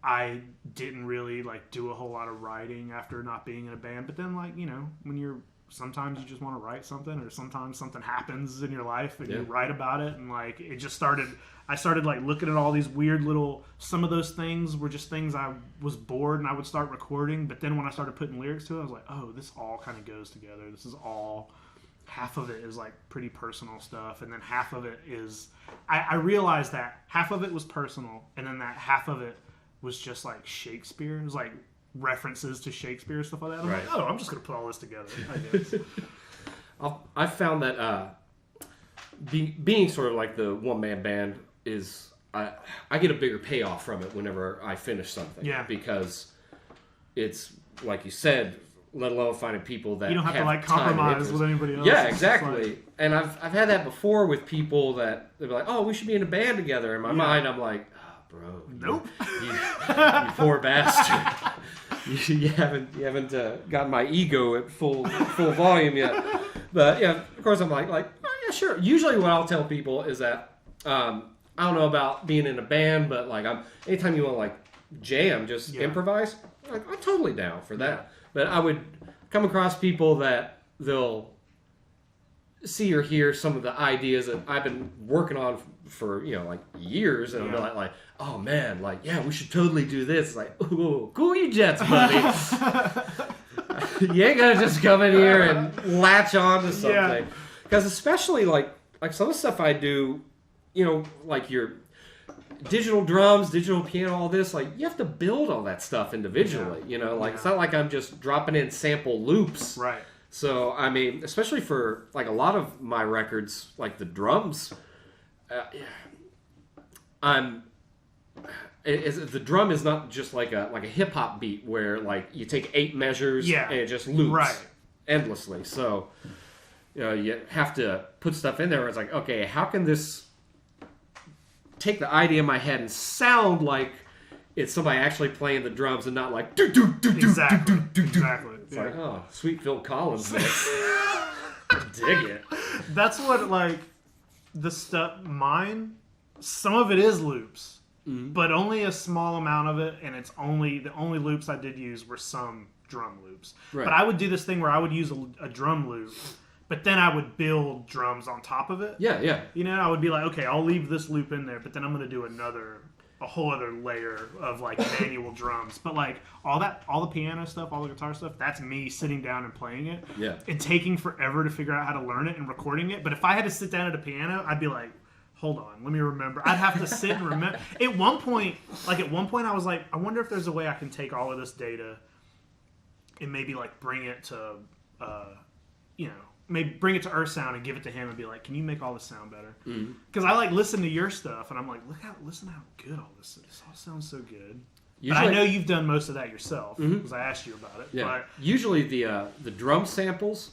I didn't really like do a whole lot of writing after not being in a band. But then like when sometimes you just want to write something, or sometimes something happens in your life and you write about it, and like it just started. I started like looking at all these weird little. Some of those things were just things I was bored and I would start recording. But then when I started putting lyrics to it, I was like, oh, this all kind of goes together. This is all. Half of it is like pretty personal stuff, and then half of it is. I realized that half of it was personal, and then that half of it was just like Shakespeare. It was like references to Shakespeare and stuff like that. I'm like, oh, I'm just gonna put all this together, I guess. I found that being sort of like the one-man band is I get a bigger payoff from it whenever I finish something. Yeah. Because it's like you said, let alone finding people that you don't have to like compromise with anybody else. Yeah, exactly. Like... And I've had that before with people that they're like, oh, we should be in a band together. In my mind, I'm like, bro, nope. You poor bastard. You haven't gotten my ego at full volume yet. But yeah, of course I'm like, oh, yeah, sure. Usually what I'll tell people is that I don't know about being in a band, but like anytime you want to like jam, just improvise, like, I'm totally down for that. Yeah. But I would come across people that they'll see or hear some of the ideas that I've been working on for like years, and I'll be like, oh man, like we should totally do this. It's like, ooh, cool you jets, buddy. You ain't gonna just come in here and latch on to something, because especially like some of the stuff I do, like your digital drums, digital piano, all this, like you have to build all that stuff individually. It's not like I'm just dropping in sample loops, right? So, I mean, especially for, like, a lot of my records, like the drums, the drum is not just like a hip-hop beat where, like, you take 8 measures and it just loops endlessly. So, you have to put stuff in there where it's like, okay, how can this take the idea in my head and sound like it's somebody actually playing the drums and not like do do do do Exactly. do do do. Exactly. It's like, oh, sweet Phil Collins mix. Dig it. That's what, like, the stuff, some of it is loops, but only a small amount of it, and the only loops I did use were some drum loops. Right. But I would do this thing where I would use a drum loop, but then I would build drums on top of it. Yeah. You know, I would be like, okay, I'll leave this loop in there, but then I'm going to do a whole other layer of like manual drums. But like all the piano stuff, all the guitar stuff, that's me sitting down and playing it. Yeah. And taking forever to figure out how to learn it and recording it. But if I had to sit down at a piano, I'd be like, hold on, let me remember. I'd have to sit and remember. At one point I was like, I wonder if there's a way I can take all of this data and maybe like bring it to maybe bring it to Earth Sound and give it to him and be like, can you make all this sound better? Because I like listen to your stuff and I'm like, listen how good all this is. This all sounds so good. But I know you've done most of that yourself because I asked you about it. Yeah. But usually the drum samples,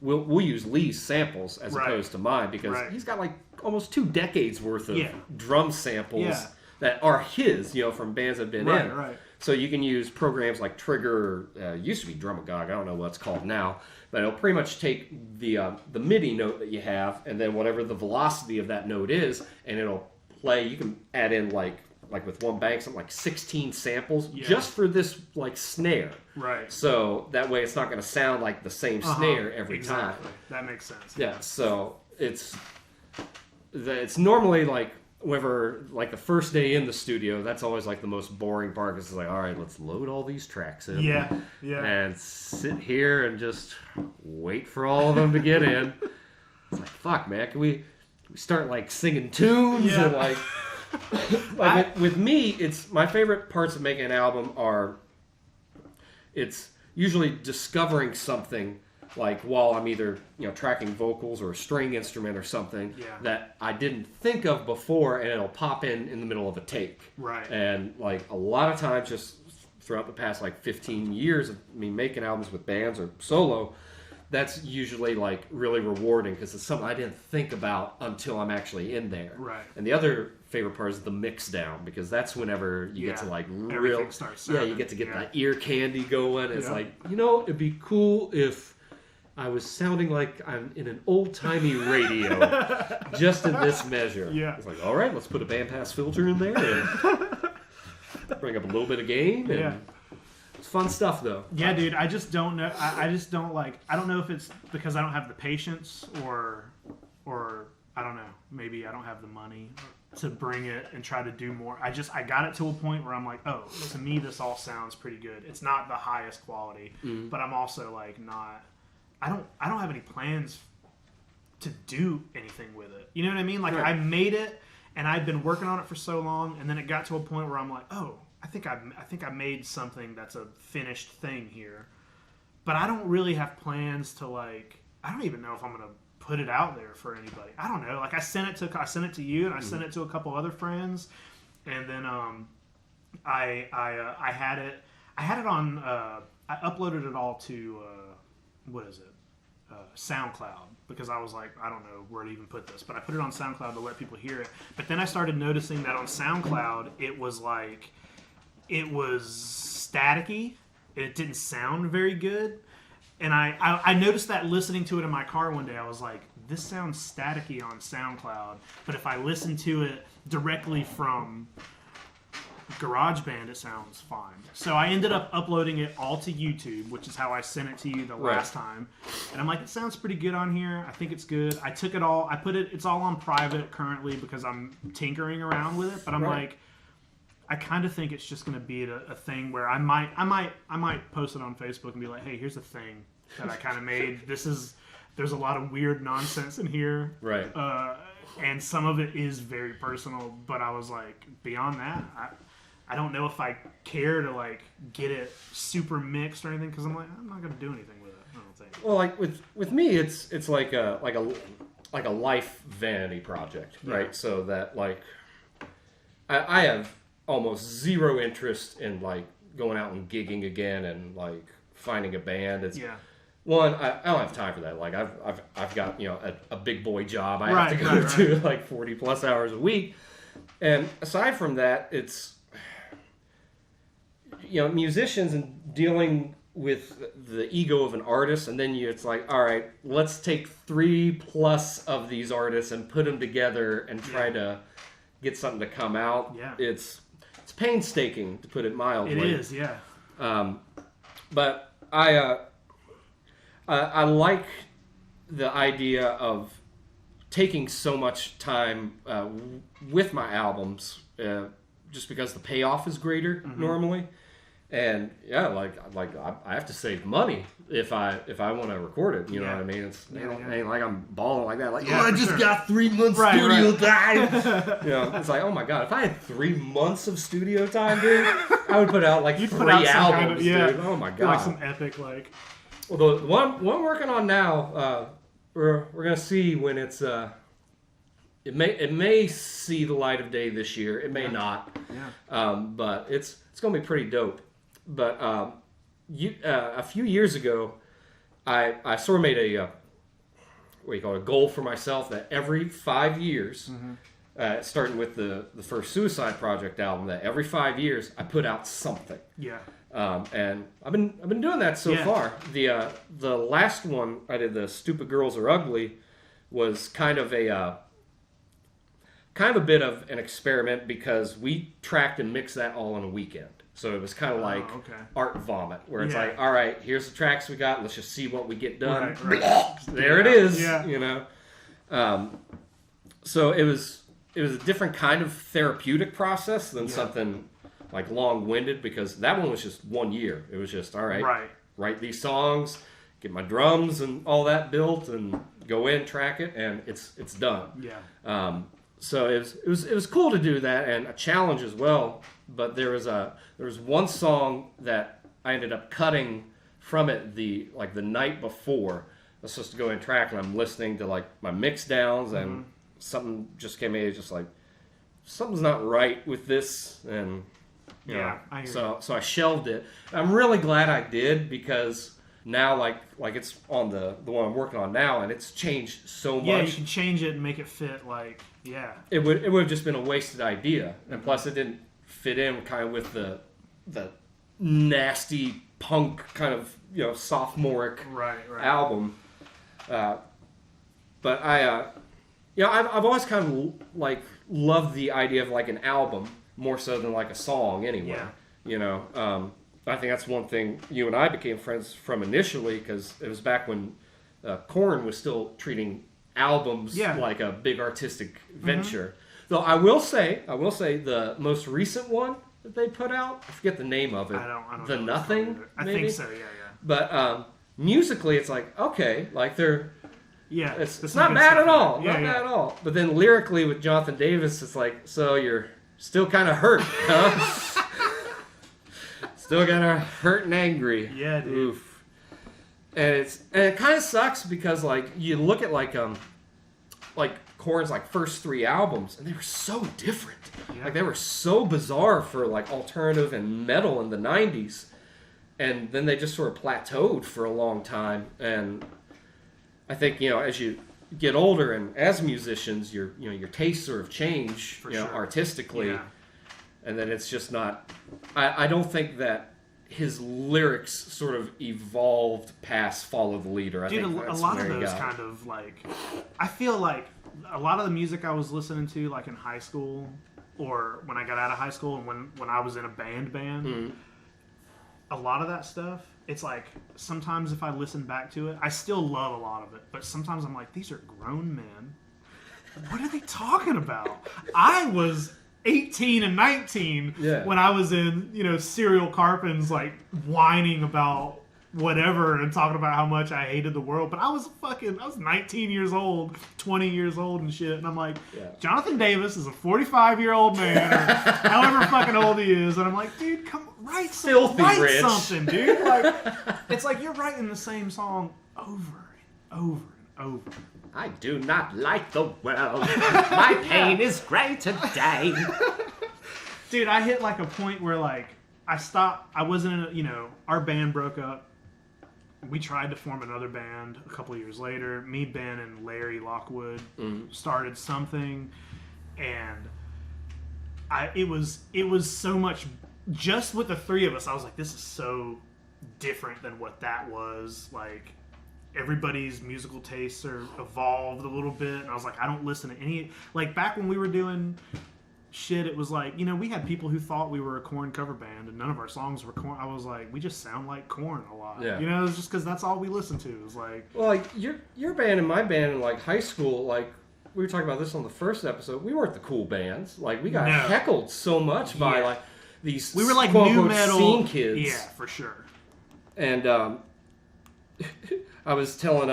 we'll use Lee's samples as opposed to mine because he's got like almost 2 decades worth of drum samples that are his, from bands that have been in. Right. So you can use programs like Trigger, used to be Drumagog, I don't know what it's called now, but it'll pretty much take the MIDI note that you have and then whatever the velocity of that note is, and it'll play. You can add in like with one bank, something like 16 samples just for this like snare. Right. So that way it's not going to sound like the same snare every time. That makes sense. Yeah. So it's normally like whenever like the first day in the studio, that's always like the most boring part because it's like, all right, let's load all these tracks in. Yeah. And sit here and just wait for all of them to get in. It's like, fuck, man, can we start like singing tunes and like with me, it's my favorite parts of making an album are it's usually discovering something like while I'm either tracking vocals or a string instrument or something that I didn't think of before, and it'll pop in the middle of a take. Right. And like a lot of times, just throughout the past like 15 years of me making albums with bands or solo, that's usually like really rewarding because it's something I didn't think about until I'm actually in there. Right. And the other favorite part is the mix down because that's whenever you get to like real, you get to get that ear candy going. It's like, it'd be cool if I was sounding like I'm in an old-timey radio just in this measure. Yeah. It's like, all right, let's put a bandpass filter in there and bring up a little bit of gain. And it's fun stuff, though. Yeah, dude, I just don't know. I just don't I don't know if it's because I don't have the patience or I don't know. Maybe I don't have the money to bring it and try to do more. I got it to a point where I'm like, oh, to me, this all sounds pretty good. It's not the highest quality, but I'm also like not... I don't have any plans to do anything with it. You know what I mean? Like I made it and I'd been working on it for so long, and then it got to a point where I'm like, oh, I think I made something that's a finished thing here. But I don't really have plans to like. I don't even know if I'm gonna put it out there for anybody. I don't know. Like I sent it to you, and I sent it to a couple other friends, and then I had it. I had it on. I uploaded it all to. What is it? SoundCloud, because I was like, I don't know where to even put this, but I put it on SoundCloud to let people hear it. But then I started noticing that on SoundCloud it was staticky. It didn't sound very good, and I noticed that listening to it in my car one day. I was like, this sounds staticky on SoundCloud, but if I listen to it directly from GarageBand, it sounds fine. So I ended up uploading it all to YouTube, which is how I sent it to you the last time. And I'm like, it sounds pretty good on here. I think it's good. I took it all. It's all on private currently because I'm tinkering around with it. But I'm like, I kind of think it's just going to be a thing where I might post it on Facebook and be like, hey, here's a thing that I kind of made. There's a lot of weird nonsense in here. Right. And some of it is very personal. But I was like, beyond that, I don't know if I care to like get it super mixed or anything because I'm not gonna do anything with it. I don't think. Well, like with me, it's like a life vanity project, right? Yeah. So that like I have almost zero interest in like going out and gigging again and like finding a band. It's one, I don't have time for that. Like I've got a big boy job. I have to go to like 40 plus hours a week. And aside from that, it's, musicians and dealing with the ego of an artist, and then it's like, all right, let's take 3+ of these artists and put them together and try to get something to come out. Yeah. It's painstaking, to put it mildly. It is, yeah. But I like the idea of taking so much time with my albums, just because the payoff is greater normally. And I have to save money if I want to record it. You know what I mean? It's ain't like I'm balling like that. Like, I just got 3 months studio time. It's like, oh my god, if I had 3 months of studio time, dude, I would put out like 3 albums, dude. Oh my god, like some epic like. Well, the one I'm working on now, we're gonna see when it's it may see the light of day this year. It may not. Yeah. But it's gonna be pretty dope. But a few years ago, I sort of made a goal for myself that every 5 years, starting with the first Suicide Project album, that every 5 years I put out something. Yeah. And I've been doing that so far. The last one I did, the Stupid Girls Are Ugly, was kind of a bit of an experiment because we tracked and mixed that all in a weekend. So it was kind of like art vomit, where it's like, all right, here's the tracks we got. Let's just see what we get done. Right. There it is. Yeah. So it was a different kind of therapeutic process than something like long-winded, because that one was just 1 year. It was just, all right, write these songs, get my drums and all that built, and go in, track it, and it's done. Yeah. So it was cool to do that, and a challenge as well. But there was one song that I ended up cutting from it the night before. I was supposed to go in and track, and I'm listening to like my mix downs, and something just came in, just like, something's not right with this, and so I shelved it. I'm really glad I did, because now like it's on the one I'm working on now, and it's changed so much. Yeah, you can change it and make it fit It would have just been a wasted idea, and plus it didn't fit in kind of with the nasty punk kind of sophomoric album. But I've always kind of like loved the idea of like an album more so than like a song anyway. I think that's one thing you and I became friends from initially, because it was back when Korn was still treating albums like a big artistic venture. Though I will say the most recent one that they put out, I forget the name of it. I don't The know Nothing. I think so. Yeah. But musically, it's like, okay, like they're. Yeah, it's not bad at all. Not bad at all. But then lyrically with Jonathan Davis, it's like, so you're still kind of hurt, huh? Still kind of hurt and angry. Yeah, dude. Oof. And it kind of sucks, because like you look at like Korn's like first 3 albums, and they were so different. Yeah. Like they were so bizarre for like alternative and metal in the 90s. And then they just sort of plateaued for a long time. And I think, as you get older and as musicians, your tastes sort of change, artistically. Yeah. And then it's just not, I don't think that his lyrics sort of evolved past Follow the Leader. Dude, a lot of those kind of like, I feel like a lot of the music I was listening to like in high school, or when I got out of high school, and when I was in a band, a lot of that stuff, it's like, sometimes if I listen back to it, I still love a lot of it, but sometimes I'm like, these are grown men. What are they talking about? I was 18 and 19 when I was in, Serial Carpins, like, whining about whatever and talking about how much I hated the world. But I was 19 years old, 20 years old and shit. And I'm like, Jonathan Davis is a 45-year-old man, or however fucking old he is. And I'm like, dude, write something, dude. Like, it's like you're writing the same song over and over and over. I do not like the world. My pain is great today. Dude, I hit like a point where like I stopped. I wasn't in our band broke up. We tried to form another band a couple of years later. Me, Ben, and Larry Lockwood started something, and it was so much. Just with the three of us, I was like, this is so different than what that was. Like, everybody's musical tastes are evolved a little bit, and I was like, I don't listen to any. Like, back when we were doing shit, it was like, we had people who thought we were a Korn cover band, and none of our songs were Korn. I was like, we just sound like Korn a lot. Yeah. It's just because that's all we listened to. It was like, well, like your band and my band in like high school, like we were talking about this on the first episode. We weren't the cool bands. Like, we got heckled so much by like these we were like quote, new unquote, metal scene kids. Yeah, for sure. And I was telling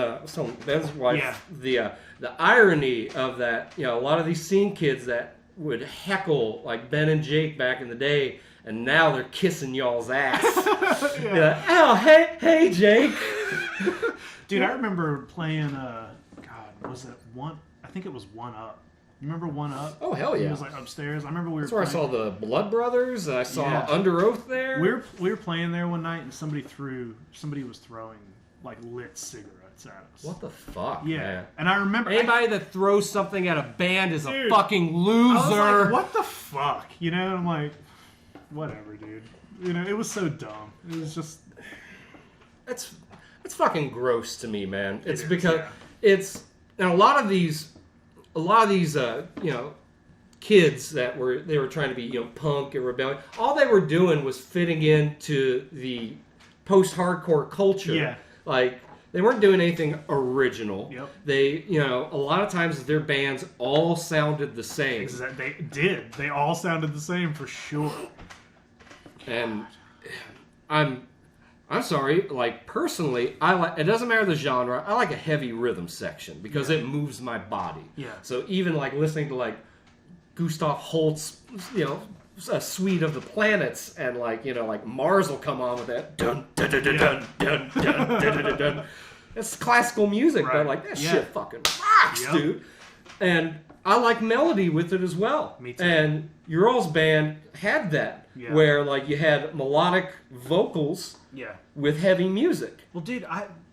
Ben's wife the irony of that. A lot of these scene kids that would heckle like Ben and Jake back in the day, and now they're kissing y'all's ass. Like, oh, hey, Jake. Dude, I remember playing. God, was it One? I think it was One Up. You remember One Up? Oh, hell yeah! It was like upstairs. I remember That's where I saw the Blood Brothers. I saw Under Oath there. We were playing there one night, and somebody was throwing like lit cigarettes at us. What the fuck? Yeah, man. And I remember anybody that throws something at a band is a fucking loser. I was like, what the fuck? I'm like, whatever, dude. It was so dumb. It was just. It's fucking gross to me, man. It's because it's and a lot of these kids that were trying to be punk and rebellion. All they were doing was fitting into the post-hardcore culture. Yeah. Like, they weren't doing anything original. Yep. They a lot of times their bands all sounded the same. They did. They all sounded the same for sure. And I'm sorry, like, personally, it doesn't matter the genre, I like a heavy rhythm section because it moves my body. Yeah. So even, like, listening to, like, Gustav Holst's, a Suite of the Planets, and, like, like, Mars will come on with that dun dun dun dun dun dun dun dun dun dun. It's classical music, but, like, that shit fucking rocks, dude. And I like melody with it as well. Me too. And your all's band had that. Yeah. Where, like, you had melodic vocals with heavy music. Well, dude,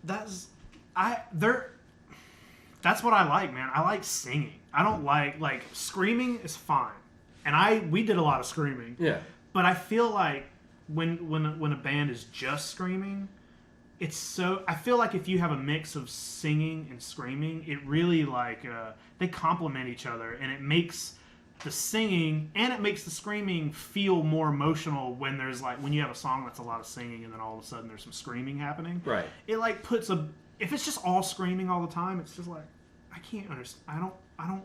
that's what I like, man. I like singing. I don't like screaming is fine. And we did a lot of screaming. Yeah. But I feel like when a band is just screaming, I feel like if you have a mix of singing and screaming, it really they complement each other, and it makes the singing and it makes the screaming feel more emotional when you have a song that's a lot of singing and then all of a sudden there's some screaming happening. Right. It if it's just all screaming all the time, it's just like, I can't understand. I don't.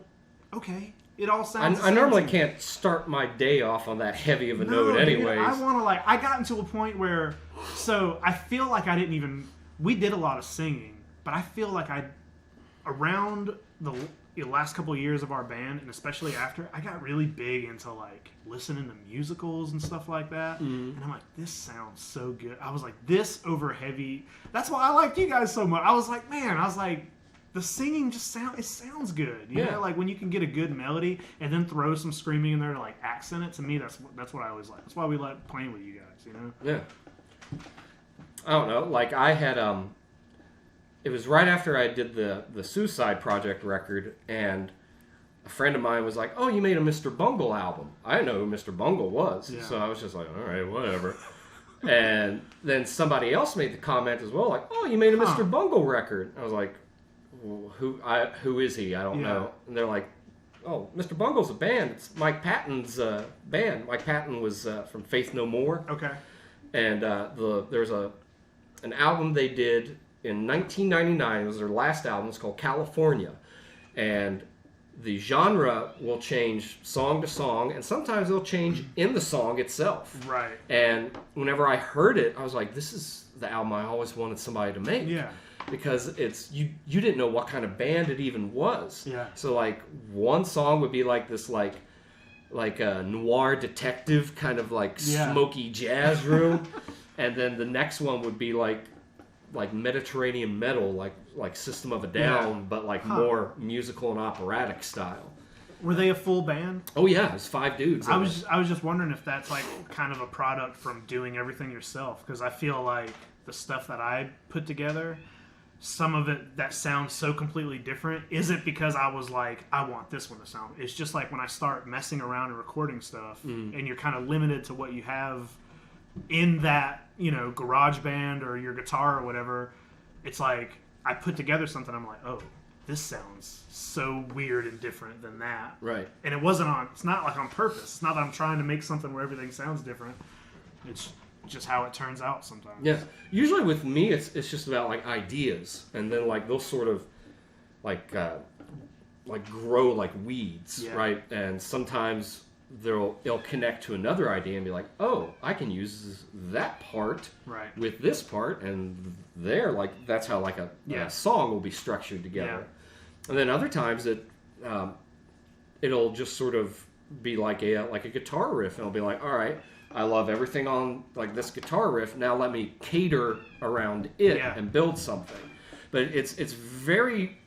Okay. It all sounds. I normally can't start my day off on that heavy of a note, anyways. I want to I got into a point where, so I feel like I didn't even. We did a lot of singing, but I feel like around the last couple of years of our band, and especially after, I got really big into listening to musicals and stuff like that. And I'm like, this sounds so good. I was like, this over heavy. That's why I liked you guys so much. I was like, the singing just sounds good. You know, like when you can get a good melody and then throw some screaming in there to accent it. To me, that's what I always like. That's why we like playing with you guys. Yeah. I don't know. Like, I had it was right after I did the Suicide Project record, and a friend of mine was like, "Oh, you made a Mr. Bungle album." I didn't know who Mr. Bungle was, so I was just like, "All right, whatever." And then somebody else made the comment as well, like, "Oh, you made a Mr. Bungle record." I was like, well, who is he? I don't know. And they're like, "Oh, Mr. Bungle's a band. It's Mike Patton's band. Mike Patton was from Faith No More." Okay. And there's an album they did in 1999. It was their last album. It's called California. And the genre will change song to song, and sometimes it'll change in the song itself. Right. And whenever I heard it, I was like, this is the album I always wanted somebody to make. Yeah. Because it's you didn't know what kind of band it even was. Yeah. So one song would be this a noir detective kind of smoky jazz room, and then the next one would be like Mediterranean metal, like System of a Down, but more musical and operatic style. Were they a full band? Oh yeah, it's 5 dudes. I was just wondering if that's kind of a product from doing everything yourself, because I feel like the stuff that I put together, some of it that sounds so completely different isn't because I was like, I want this one to sound. It's just like when I start messing around and recording stuff, and you're kind of limited to what you have in that, garage band or your guitar or whatever. It's like I put together something, I'm like, oh, this sounds so weird and different than that. Right. And it's not like on purpose. It's not that I'm trying to make something where everything sounds different. It's just how it turns out sometimes. Yeah. Usually with me, it's just about like ideas, and then like they'll sort of like grow like weeds, right? And sometimes it'll connect to another idea and be like, oh, I can use that part with this part, and like that's how like a song will be structured together. And then other times it'll just sort of be like a guitar riff, and it'll be like, all right, I love everything on like this guitar riff. Now let me cater around it and build something. But it's very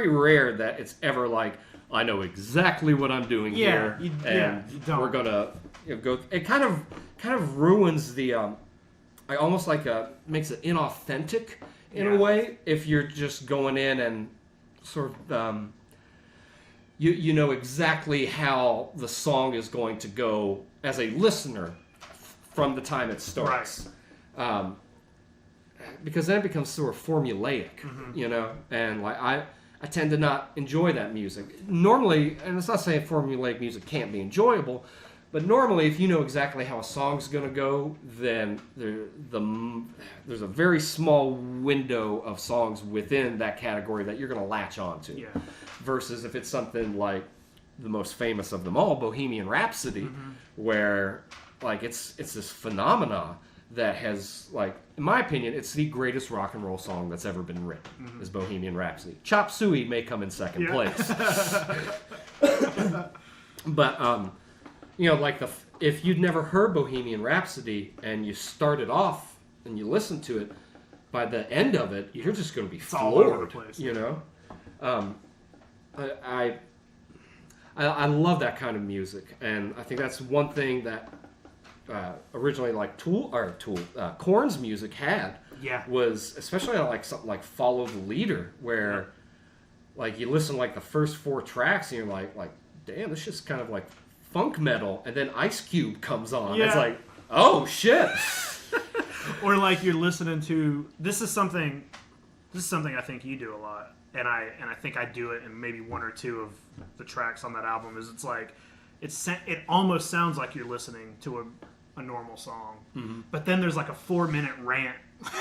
rare that it's ever like, I know exactly what I'm doing here, and we're gonna go. It kind of ruins the. I almost like makes it inauthentic in a way if you're just going in and sort of you know exactly how the song is going to go as a listener from the time it starts. Right. Because then it becomes sort of formulaic, and like I tend to not enjoy that music. Normally, and it's not saying formulaic music can't be enjoyable, but normally if you know exactly how a song's going to go, then there's a very small window of songs within that category that you're going to latch onto. Yeah. Versus if it's something like the most famous of them all, Bohemian Rhapsody, where like it's this phenomena that has, like, in my opinion, it's the greatest rock and roll song that's ever been written, is Bohemian Rhapsody. Chop Suey may come in second place. But, like if you'd never heard Bohemian Rhapsody and you started off and you listen to it, by the end of it, you're just going to be floored, all over the place. I love that kind of music, and I think that's one thing that originally like Korn's music had was, especially on like something like Follow the Leader, where like you listen like the first 4 tracks and you're like damn, this is kind of like funk metal, and then Ice Cube comes on. It's like, oh shit. Or like you're listening to this is something I think you do a lot, and I think I do it in maybe 1 or 2 of the tracks on that album. Is it's like it almost sounds like you're listening to a normal song, but then there's like a 4-minute rant,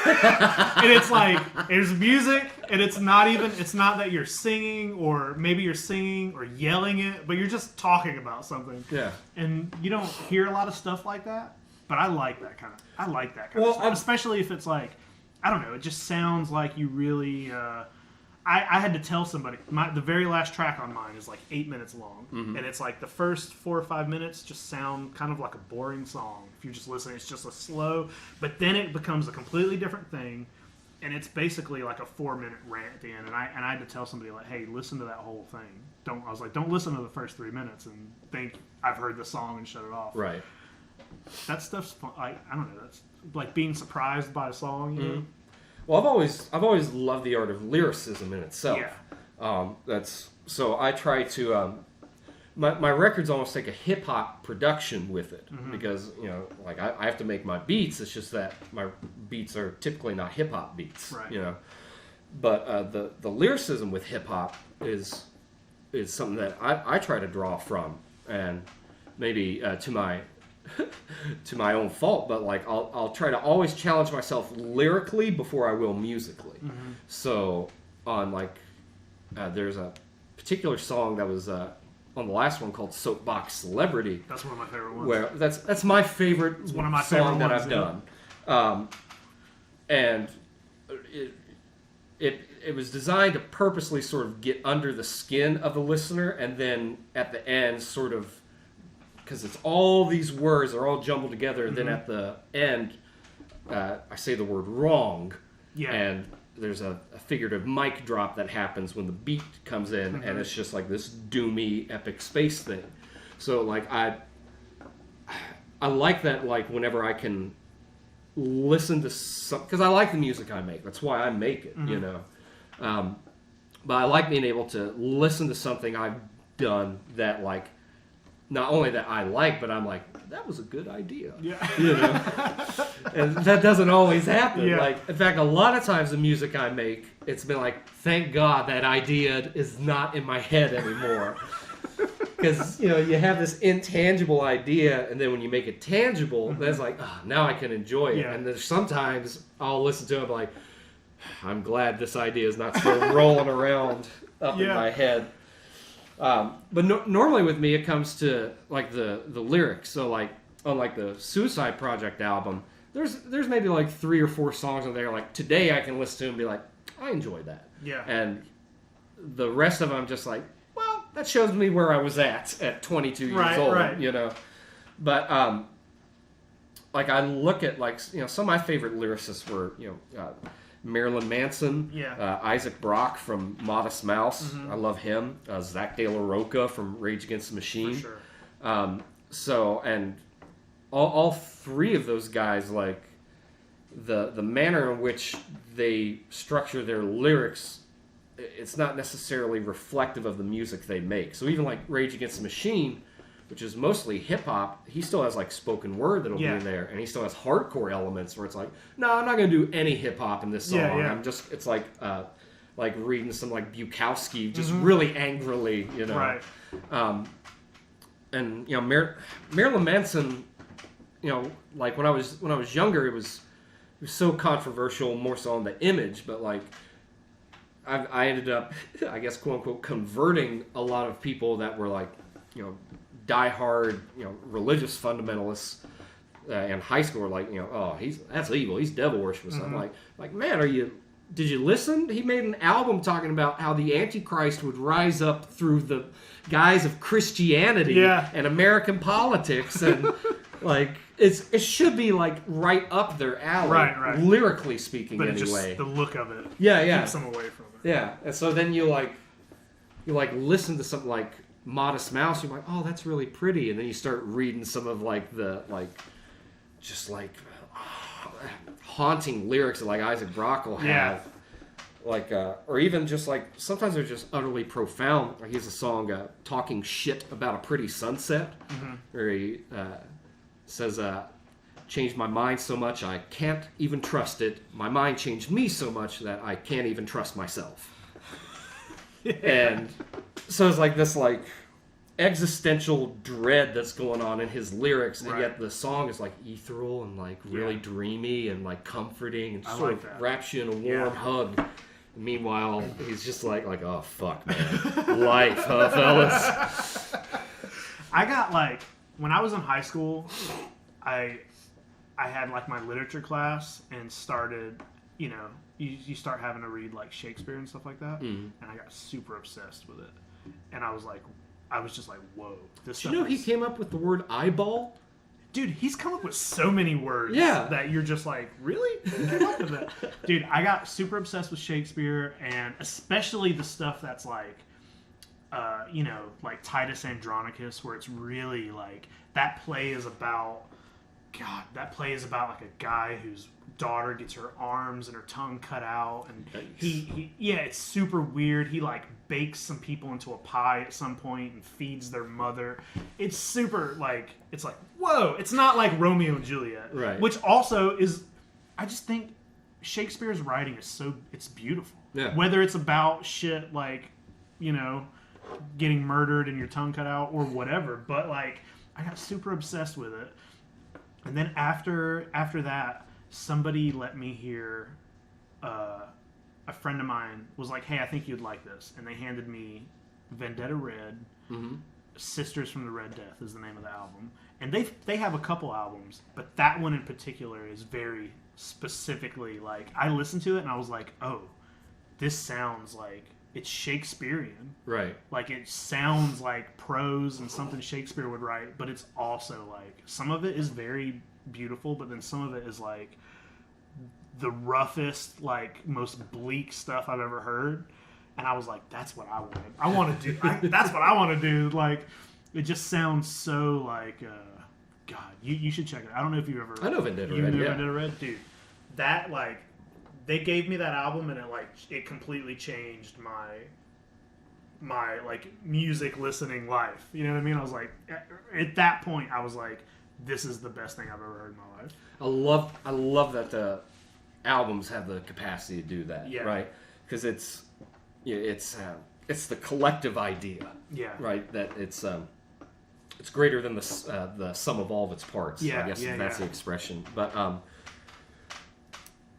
and it's like there's music, and it's not that you're singing, or maybe you're singing or yelling it, but you're just talking about something. Yeah, and you don't hear a lot of stuff like that, but I like that kind of stuff, especially if it's like, I don't know, it just sounds like you really. I had to tell somebody, the very last track on mine is like 8 minutes long, and it's like the first 4 or 5 minutes just sound kind of like a boring song. If you're just listening, it's just a slow, but then it becomes a completely different thing, and it's basically like a 4-minute rant at the end. And I had to tell somebody like, hey, listen to that whole thing. I was like, don't listen to the first 3 minutes and think I've heard the song and shut it off. Right. That stuff's fun. I don't know. That's like being surprised by a song. You know? Well, I've always loved the art of lyricism in itself. Yeah. So I try to my records almost take a hip hop production with it, because like I have to make my beats. It's just that my beats are typically not hip hop beats. Right. But the lyricism with hip hop is something that I try to draw from, and maybe to my own fault, but like I'll try to always challenge myself lyrically before I will musically. So on like there's a particular song that was on the last one called Soapbox Celebrity. That's one of my favorite ones. Where that's my favorite. It's one of my song that I've done. And it was designed to purposely sort of get under the skin of the listener, and then at the end sort of, because it's all these words are all jumbled together, and then at the end, I say the word wrong, and there's a figurative mic drop that happens when the beat comes in, and it's just like this doomy epic space thing. So like I like that, like whenever I can listen to some, because I like the music I make. That's why I make it, you know. But I like being able to listen to something I've done that, like, not only that I like, but I'm like, that was a good idea. Yeah. You know? And that doesn't always happen. Yeah. Like, in fact, a lot of times the music I make, it's been like, thank God that idea is not in my head anymore. Because, you know, you have this intangible idea, and then when you make it tangible, then it's like, oh, now I can enjoy it. Yeah. And then sometimes I'll listen to it and like, I'm glad this idea is not still rolling around up in my head. But normally with me, it comes to like the lyrics. So like on like the Suicide Project album, there's maybe like 3 or 4 songs on there. Like today, I can listen to and be like, I enjoyed that. Yeah. And the rest of them, I'm just like, well, that shows me where I was at 22 years old. Right. You know. But like I look at like, you know, some of my favorite lyricists were, you know, Marilyn Manson, Isaac Brock from Modest Mouse. I love him. Zach De La Rocha from Rage Against the Machine. For sure. So, and all 3 of those guys, like the manner in which they structure their lyrics, it's not necessarily reflective of the music they make. So even like Rage Against the Machine, which is mostly hip-hop, he still has, like, spoken word that'll be in there. And he still has hardcore elements where it's like, no, I'm not going to do any hip-hop in this song. I'm just, it's like reading some, like, Bukowski, just really angrily, you know. Right. And, you know, Marilyn Manson, you know, like, when I was younger, it was so controversial, more so on the image, but, like, I ended up, I guess, quote-unquote, converting a lot of people that were, like, you know, diehard, you know, religious fundamentalists in high school were like, you know, oh, that's evil. He's devil worshipers. I'm like, man, did you listen? He made an album talking about how the Antichrist would rise up through the guise of Christianity and American politics, and like it should be like right up their alley, right. Lyrically speaking, But anyway. Just the look of it, keeps them away from it. Yeah, and so then you listen to something like Modest Mouse, you're like, oh, that's really pretty, and then you start reading some of like the haunting lyrics that like Isaac Brock will have, like or even just like sometimes they're just utterly profound. Like he has a song talking shit about a pretty sunset, where he says, changed my mind so much I can't even trust it. My mind changed me so much that I can't even trust myself. And so it's like this like existential dread that's going on in his lyrics, and yet the song is like ethereal and like really dreamy and like comforting and sort of wraps you in a warm hug. And meanwhile, he's just like oh fuck, man, life, huh, fellas? I got like when I was in high school, I had like my literature class and started, you know, you start having to read like Shakespeare and stuff like that, and I got super obsessed with it, and I was just like, whoa, this stuff. You know, he came up with the word eyeball. Dude, he's come up with so many words that you're just like, really? Who came up with that? Dude, I got super obsessed with Shakespeare, and especially the stuff that's like, you know, like Titus Andronicus, where it's really like that play is about like a guy whose daughter gets her arms and her tongue cut out, and he it's super weird. He like bakes some people into a pie at some point and feeds their mother. It's super like, it's like, whoa, it's not like Romeo and Juliet, right? Which also is, I just think Shakespeare's writing is it's beautiful. Yeah. Whether it's about shit like, you know, getting murdered and your tongue cut out or whatever, but like I got super obsessed with it. And then after that, somebody let me hear, a friend of mine was like, hey, I think you'd like this. And they handed me Vendetta Red, Sisters from the Red Death is the name of the album. And they have a couple albums, but that one in particular is very specifically like, I listened to it and I was like, oh, this sounds like it's Shakespearean. Right. Like it sounds like prose and something Shakespeare would write, but it's also like, some of it is very beautiful, but then some of it is like the roughest, like most bleak stuff I've ever heard. And I was like, that's what I want to do. That's what I want to do. Like, it just sounds so like, God, you should check it. I don't know if you've ever. I know Vendetta You Red. know Yeah. Vendetta Red, dude. That like, they gave me that album and it completely changed my like music listening life. You know what I mean? I was like, at that point, I was like, this is the best thing I've ever heard in my life. I love that the albums have the capacity to do that. Yeah. Right. Because it's the collective idea. Yeah. Right. That it's greater than the sum of all of its parts. Yeah, I guess yeah, that's yeah. the expression. But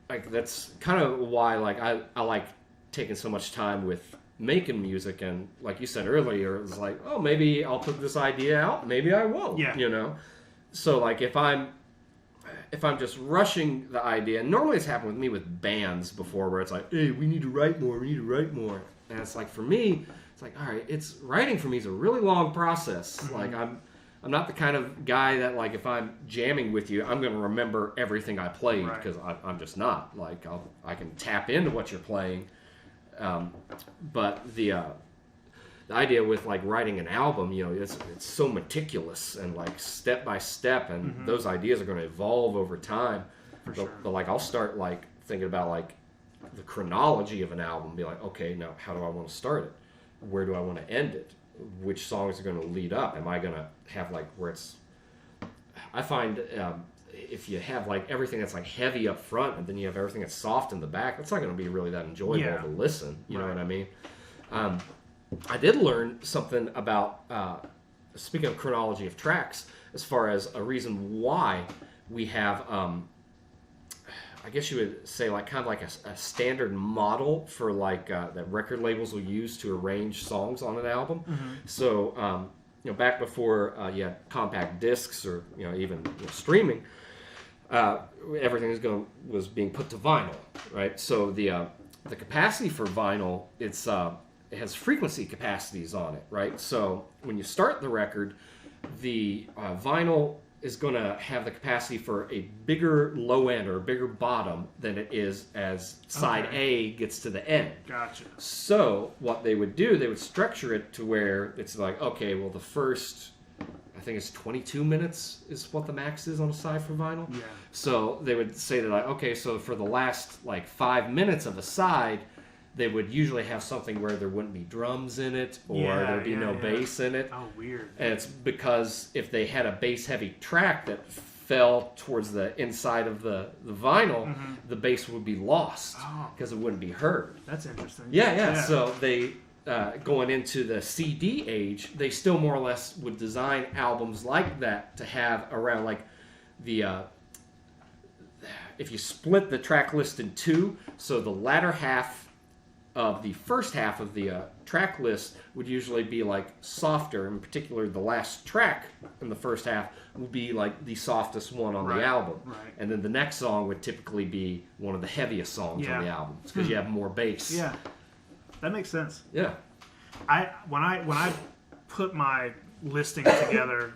like that's kind of why like I like taking so much time with making music, and like you said earlier, it was like, oh, maybe I'll put this idea out, maybe I won't. Yeah. You know. So like if I'm just rushing the idea, and normally it's happened with me with bands before, where it's like, hey, we need to write more, and it's like for me, it's like, all right, it's writing for me is a really long process. Mm-hmm. Like I'm not the kind of guy that like if I'm jamming with you, I'm going to remember everything I played, Right. because I'm just not. Like I can tap into what you're playing, but the idea with like writing an album, you know, it's so meticulous and like step by step, and those ideas are going to evolve over time. Sure. But like I'll start like thinking about like the chronology of an album, be like, okay, now how do I want to start it? Where do I want to end it? Which songs are going to lead up? Am I going to have like where it's? I find if you have like everything that's like heavy up front, and then you have everything that's soft in the back, it's not going to be really that enjoyable Yeah. to listen. You know Right. what I mean? I did learn something about, speaking of chronology of tracks, as far as a reason why we have, I guess you would say like kind of like a standard model for like that record labels will use to arrange songs on an album. Mm-hmm. So, you know, back before you had compact discs or, you know, even streaming, everything was being put to vinyl, right? So the capacity for vinyl, it has frequency capacities on it, right? So when you start the record, the vinyl is going to have the capacity for a bigger low end or a bigger bottom than it is as side A gets to the end. Gotcha. So what they would do, they would structure it to where it's like, okay, well the first, I think it's 22 minutes is what the max is on a side for vinyl. Yeah. So they would say that like, okay, so for the last like 5 minutes of a side, they would usually have something where there wouldn't be drums in it, or Yeah, there'd be no yeah. bass in it. Oh, weird. And it's because if they had a bass-heavy track that fell towards the inside of the vinyl, the bass would be lost because it wouldn't be heard. That's interesting. Yeah. So they, going into the CD age, they still more or less would design albums like that to have around like the... if you split the track list in two, so the latter half of the first half of the track list would usually be like softer. In particular, the last track in the first half would be like the softest one on the album, Right. and then the next song would typically be one of the heaviest songs on the Yeah. album. It's because you have more bass. Yeah. That makes sense. Yeah. When I put my listing together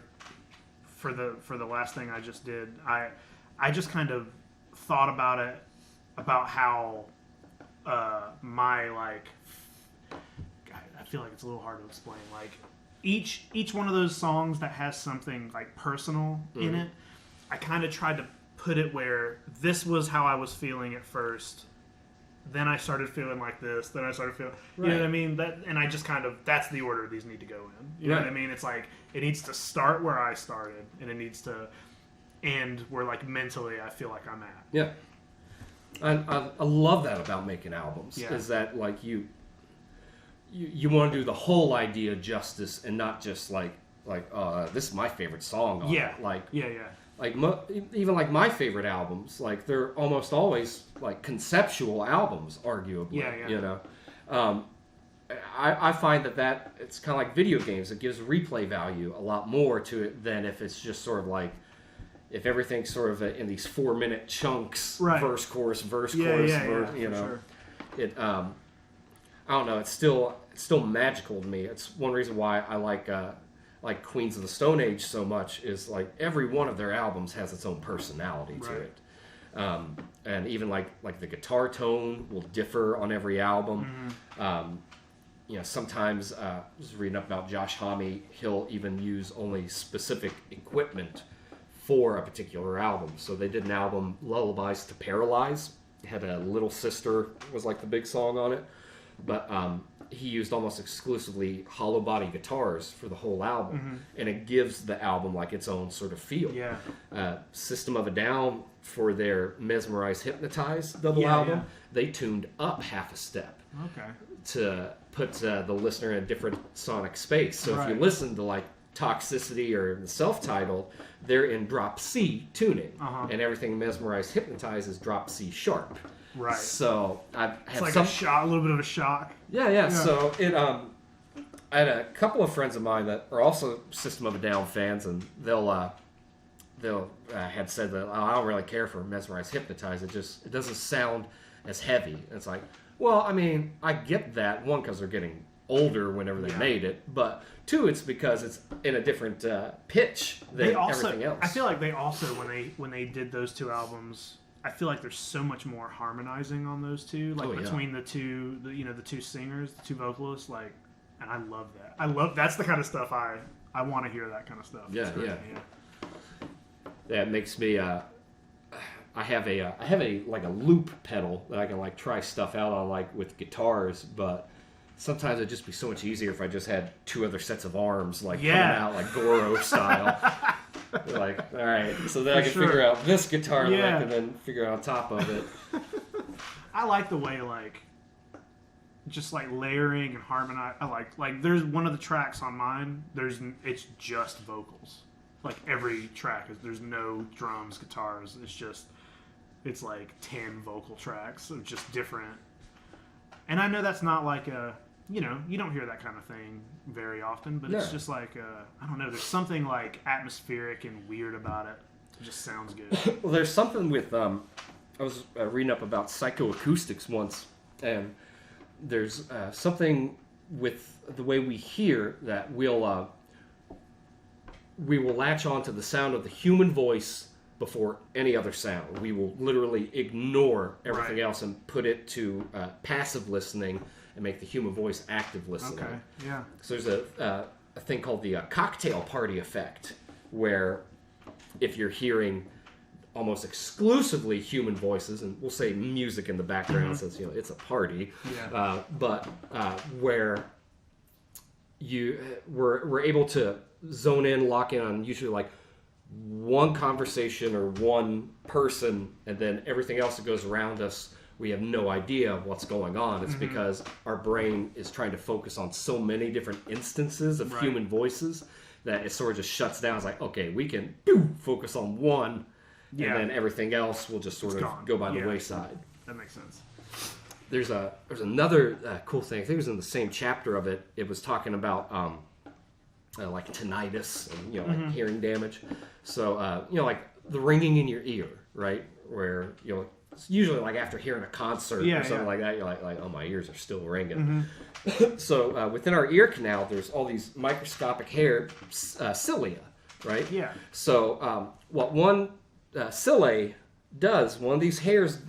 for the last thing I just did, I just kind of thought about it, about how my like, I feel like it's a little hard to explain. Like each one of those songs that has something like personal in it, I kind of tried to put it where this was how I was feeling at first. Then I started feeling like this. Then I started feeling, you know what I mean? And I just kind of, that's the order these need to go in. You know what I mean? It's like, it needs to start where I started, and it needs to end where like mentally I feel like I'm at. Yeah. I love that about making albums, Yeah. is that like you want to do the whole idea justice and not just like this is my favorite song on Yeah. it. Like Yeah. like even like my favorite albums, like they're almost always like conceptual albums, arguably. Yeah. You know, I find that it's kind of like video games. It gives replay value a lot more to it than if it's just sort of like, if everything's sort of in these 4-minute chunks, Right. verse chorus, Yeah, you for know, sure. it I don't know. It's still magical to me. It's one reason why I like Queens of the Stone Age so much, is like every one of their albums has its own personality to Right. it. And even like the guitar tone will differ on every album. You know, sometimes I was reading up about Josh Homme. He'll even use only specific equipment for a particular album. So they did an album, Lullabies to Paralyze. It had a Little Sister was like the big song on it. But he used almost exclusively hollow body guitars for the whole album. And it gives the album like its own sort of feel. Yeah. System of a Down, for their Mesmerize Hypnotize double album, they tuned up half a step. Okay. To put the listener in a different sonic space. So if you listen to like Toxicity or the self-titled, they're in drop C tuning, and everything Mesmerize Hypnotize is drop C sharp. Right. So I have it's like a shock, a little bit of a shock. Yeah. So it I had a couple of friends of mine that are also System of a Down fans, and they'll had said that, I don't really care for Mesmerize Hypnotize. It doesn't sound as heavy. And it's like, well, I mean, I get that. One, because they're getting older whenever they made it, but two, it's because it's in a different pitch than everything else. I feel like they also, when they did those two albums, I feel like there's so much more harmonizing on those two, like between the two, the two singers, the two vocalists, like, and I love that. That's the kind of stuff I want to hear, that kind of stuff. Yeah. That makes me. I have a like a loop pedal that I can like try stuff out on, like with guitars, but sometimes it'd just be so much easier if I just had two other sets of arms, like coming out like Goro style. Like, all right, so then I can figure out this guitar lick and then figure out on top of it. I like the way like just like layering and harmonize. I like there's one of the tracks on mine. It's just vocals. Like every track there's no drums, guitars. It's like 10 vocal tracks of just different. And I know that's not like you don't hear that kind of thing very often, but it's just like I don't know. There's something like atmospheric and weird about it. It just sounds good. Well, there's something with I was reading up about psychoacoustics once, and there's something with the way we hear that we will latch on to the sound of the human voice before any other sound. We will literally ignore everything else and put it to passive listening and make the human voice active listening. Okay, yeah. So there's a thing called the cocktail party effect, where if you're hearing almost exclusively human voices, and we'll say music in the background since it's a party, but where we're able to zone in, lock in on usually like one conversation or one person, and then everything else that goes around us, we have no idea what's going on. It's because our brain is trying to focus on so many different instances of human voices that it sort of just shuts down. It's like, okay, we can focus on one, and then everything else will just sort of go by the wayside. That makes sense. There's another cool thing. I think it was in the same chapter of it. It was talking about like tinnitus and like hearing damage. So like the ringing in your ear, right? Where it's usually like after hearing a concert or something like that, you're like, oh, my ears are still ringing. So within our ear canal, there's all these microscopic hair cilia, right? Yeah. So what one cilia does, one of these hairs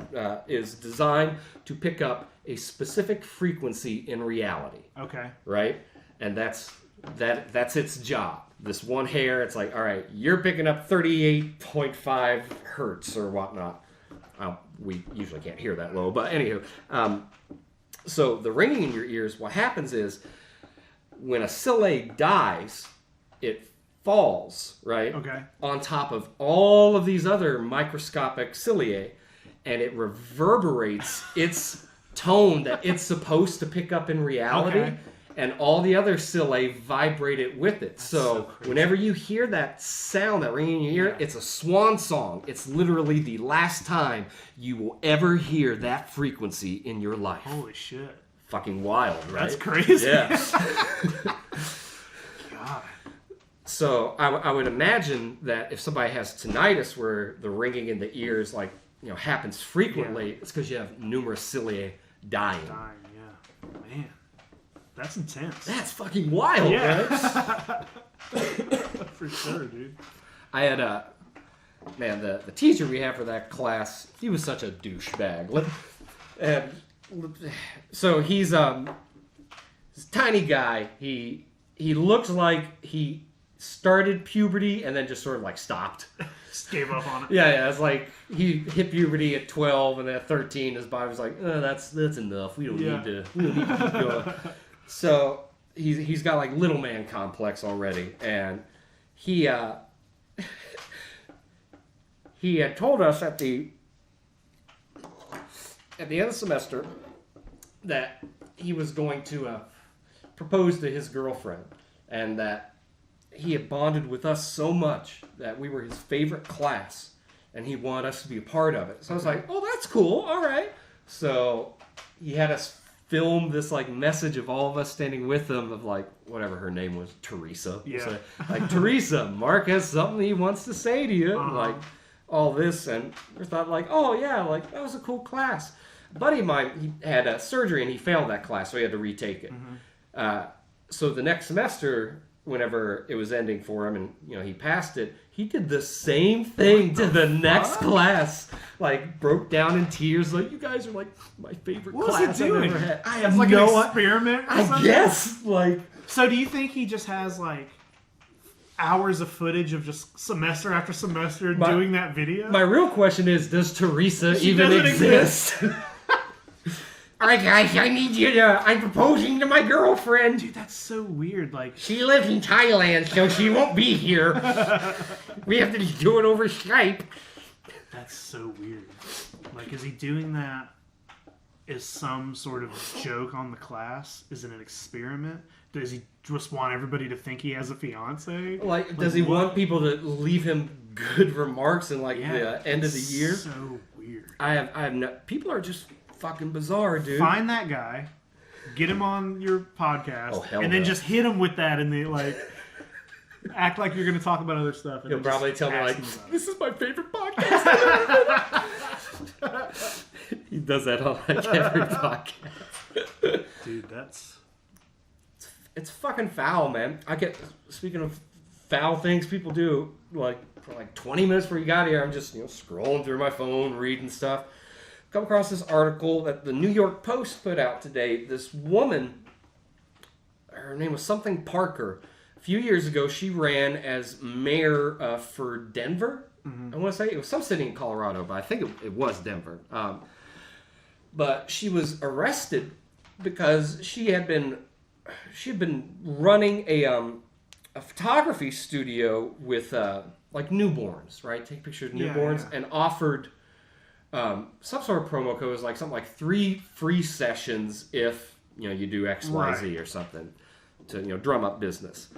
is designed to pick up a specific frequency in reality. Okay. Right? And that's its job. This one hair, it's like, all right, you're picking up 38.5 hertz or whatnot. We usually can't hear that low, but anywho. So the ringing in your ears, what happens is when a cilia dies, it falls, right? Okay. On top of all of these other microscopic cilia, and it reverberates its tone that it's supposed to pick up in reality. Okay. And all the other cilia vibrate it with it. So whenever you hear that sound, that ringing in your ear, it's a swan song. It's literally the last time you will ever hear that frequency in your life. Holy shit. Fucking wild, right? That's crazy. Yeah. God. So I would imagine that if somebody has tinnitus where the ringing in the ears happens frequently, it's because you have numerous cilia dying. Yeah. Man. That's intense. That's fucking wild, right? For sure, dude. I had the teacher we had for that class, he was such a douchebag. And so he's this tiny guy. He looks like he started puberty and then just sort of like stopped. Just gave up on it. Yeah, it's like he hit puberty at 12, and at 13, his body was like, that's enough. We don't need to keep going. So he's got like little man complex already, and he had told us at the end of the semester that he was going to propose to his girlfriend, and that he had bonded with us so much that we were his favorite class, and he wanted us to be a part of it. So I was like, oh, that's cool. All right. So he had us film this like message of all of us standing with him of like whatever her name was, Teresa. Yeah. So, like, Teresa, Mark has something he wants to say to you. And, like all this, and we thought like, oh yeah, like that was a cool class. A buddy of mine, he had surgery and he failed that class, so he had to retake it. So the next semester, whenever it was ending for him, and he passed it, he did the same thing to the next class. Like broke down in tears, like, you guys are like my favorite class I've ever had. I have like no an experiment. Or I something? guess like. So do you think he just has like hours of footage of just semester after semester doing that video? My real question is, does Teresa even exist? All right, guys, I need you to... I'm proposing to my girlfriend. Dude, that's so weird. Like, she lives in Thailand, so she won't be here. We have to do it over Skype. That's so weird. Like, is he doing that as some sort of joke on the class? Is it an experiment? Does he just want everybody to think he has a fiance? Like does he want people to leave him good remarks in like the end of the year? So weird. I have no... People are just fucking bizarre, dude. Find that guy, get him on your podcast, and then just hit him with that, and they like act like you're going to talk about other stuff. And he'll probably tell me like, this is my favorite podcast. He does that on like every podcast. Dude, that's... It's fucking foul, man. Speaking of foul things people do, like for like 20 minutes before you got here, I'm just scrolling through my phone, reading stuff. Come across this article that the New York Post put out today. This woman, her name was something Parker. A few years ago, she ran as mayor for Denver. I want to say it was some city in Colorado, but I think it was Denver. But she was arrested because she had been running a photography studio with like newborns, right? Take pictures of newborns, and offered some sort of promo code. It was like something like 3 free sessions if you do X, Y, Z or something to drum up business.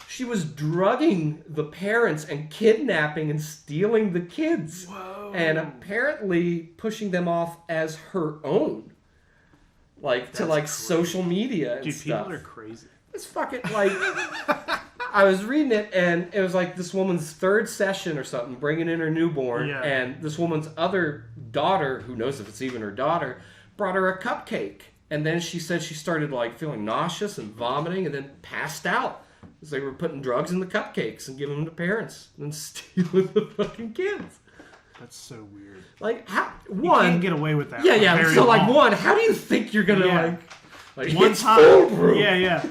She was drugging the parents and kidnapping and stealing the kids. Whoa. And apparently pushing them off as her own. Like, to like crazy. Social media and stuff. People are crazy. It's fucking like... I was reading it, and it was like this woman's 3rd session or something, bringing in her newborn, and this woman's other daughter, who knows if it's even her daughter, brought her a cupcake. And then she said she started like feeling nauseous and vomiting, and then passed out. Because they were putting drugs in the cupcakes and giving them to parents, and then stealing the fucking kids. That's so weird. Like, how... You can't get away with that. Yeah. So, like, one, how do you think you're going to, like one it's time... foolproof. Yeah.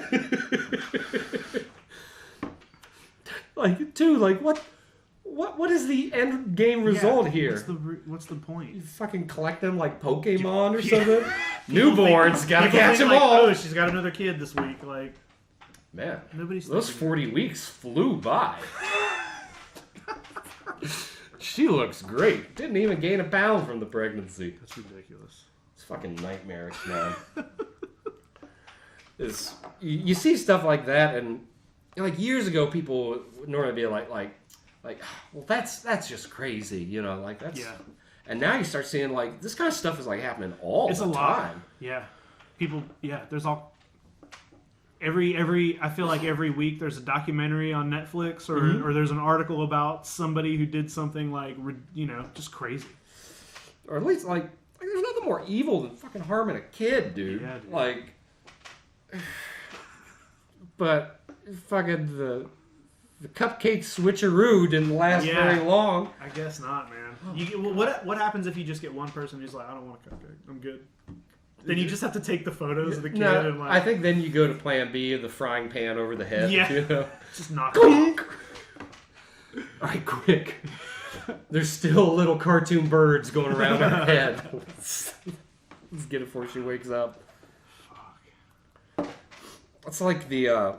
Like, 2, like, what is the end game result here? What's the point? You fucking collect them like Pokemon or something? Newborns, gotta catch them like, all. Oh, she's got another kid this week. Like, man, nobody's those 40 weeks flew by. She looks great. Didn't even gain a pound from the pregnancy. That's ridiculous. It's fucking nightmarish, man. You see stuff like that, and like years ago, people would normally be like, well, that's just crazy, like that's. Yeah. And now you start seeing like this kind of stuff is like happening all the time. Lot. Yeah. People. Yeah. There's all. I feel like every week there's a documentary on Netflix or there's an article about somebody who did something like, just crazy. Or at least like there's nothing more evil than fucking harming a kid, dude. Yeah, dude. Like, but fucking the cupcake switcheroo didn't last very long. I guess not, man. What happens if you just get one person who's like, I don't want a cupcake, I'm good. Then you just have to take the photos of the kid and like... I think then you go to plan B, the frying pan over the head. Yeah. Just knock it off. All right, quick. There's still little cartoon birds going around her head. Let's get it before she wakes up. Fuck. It's like the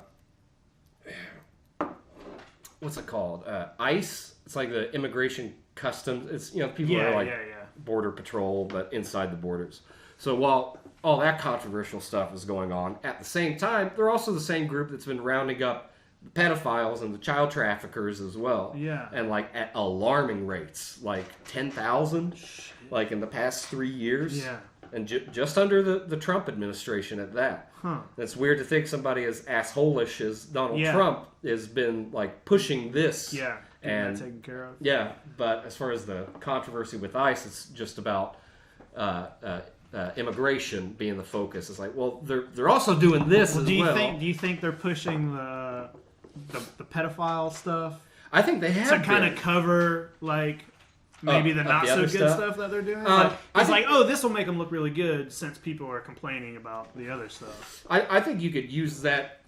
what's it called? ICE. It's like the immigration customs. It's people are like border patrol, but inside the borders. So while all that controversial stuff is going on, at the same time, they're also the same group that's been rounding up the pedophiles and the child traffickers as well. Yeah. And like at alarming rates, like 10,000, like in the past 3 years. Yeah. And just under the Trump administration at that. Huh. It's weird to think somebody as asshole-ish as Donald Trump has been like pushing this. Yeah. And taken care of. Yeah, but as far as the controversy with ICE, it's just about immigration being the focus. It's like, well, they're also doing this as well. Do you think they're pushing the pedophile stuff? I think they have to kind of cover like maybe the not so good stuff that they're doing. This will make them look really good since people are complaining about the other stuff. I think you could use that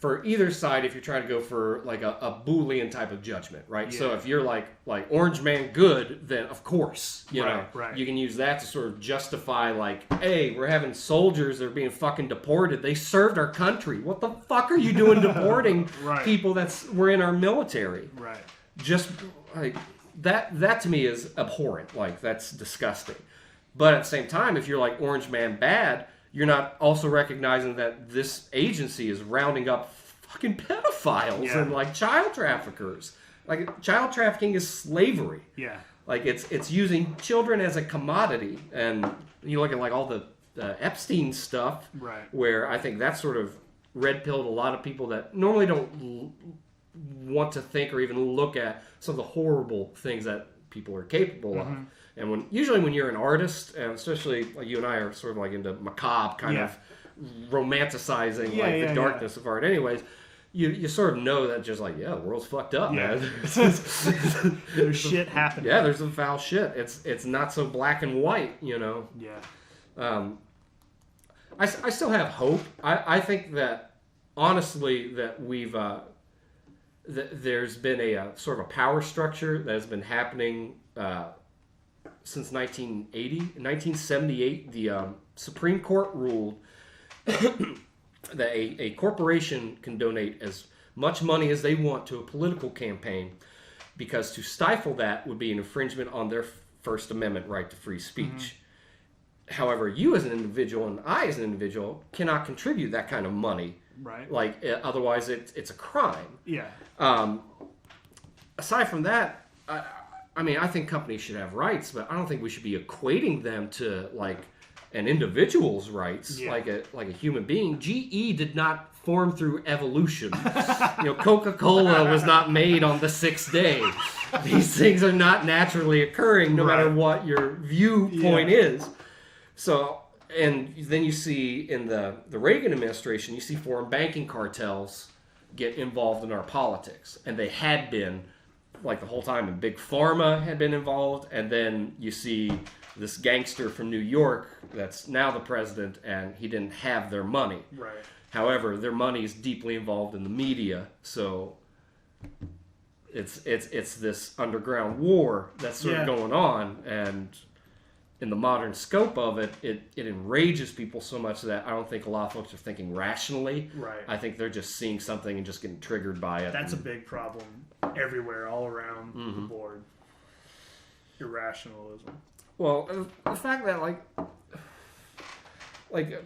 for either side if you're trying to go for like a Boolean type of judgment, right? Yeah. So if you're like Orange Man good, then of course you know you can use that to sort of justify like, hey, we're having soldiers that are being fucking deported. They served our country. What the fuck are you doing deporting people were in our military? Right. Just like that to me is abhorrent. Like that's disgusting. But at the same time, if you're like Orange Man bad, you're not also recognizing that this agency is rounding up fucking pedophiles and like child traffickers. Like child trafficking is slavery. Yeah. Like it's using children as a commodity, and you look at like all the Epstein stuff, where I think that sort of red pilled a lot of people that normally don't want to think or even look at some of the horrible things that people are capable of. And usually when you're an artist, and especially like you and I are sort of like into macabre kind of romanticizing the darkness of art anyways, you sort of know that just like, the world's fucked up, man. There's shit happening. Yeah, there's some foul shit. It's not so black and white, Yeah. I still have hope. I think that, honestly, that we've... there's been a sort of a power structure that has been happening since 1980. In 1978, the Supreme Court ruled that a corporation can donate as much money as they want to a political campaign, because to stifle that would be an infringement on their First Amendment right to free speech. However, you as an individual and I as an individual cannot contribute that kind of money. Right. Like, otherwise it's a crime. Yeah. Aside from that, I mean, I think companies should have rights, but I don't think we should be equating them to like an individual's rights, like a human being. GE did not form through evolution. Coca-Cola was not made on the sixth day. These things are not naturally occurring, no matter what your viewpoint is. So, and then you see in the Reagan administration, you see foreign banking cartels get involved in our politics, and they had been like the whole time, and Big Pharma had been involved, and then you see this gangster from New York that's now the president, and he didn't have their money. Right. However, their money is deeply involved in the media, so it's this underground war that's sort of going on, and in the modern scope of it, it enrages people so much that I don't think a lot of folks are thinking rationally. Right. I think they're just seeing something and just getting triggered by it. That's a big problem everywhere, all around the board. Irrationalism. Well, the fact that like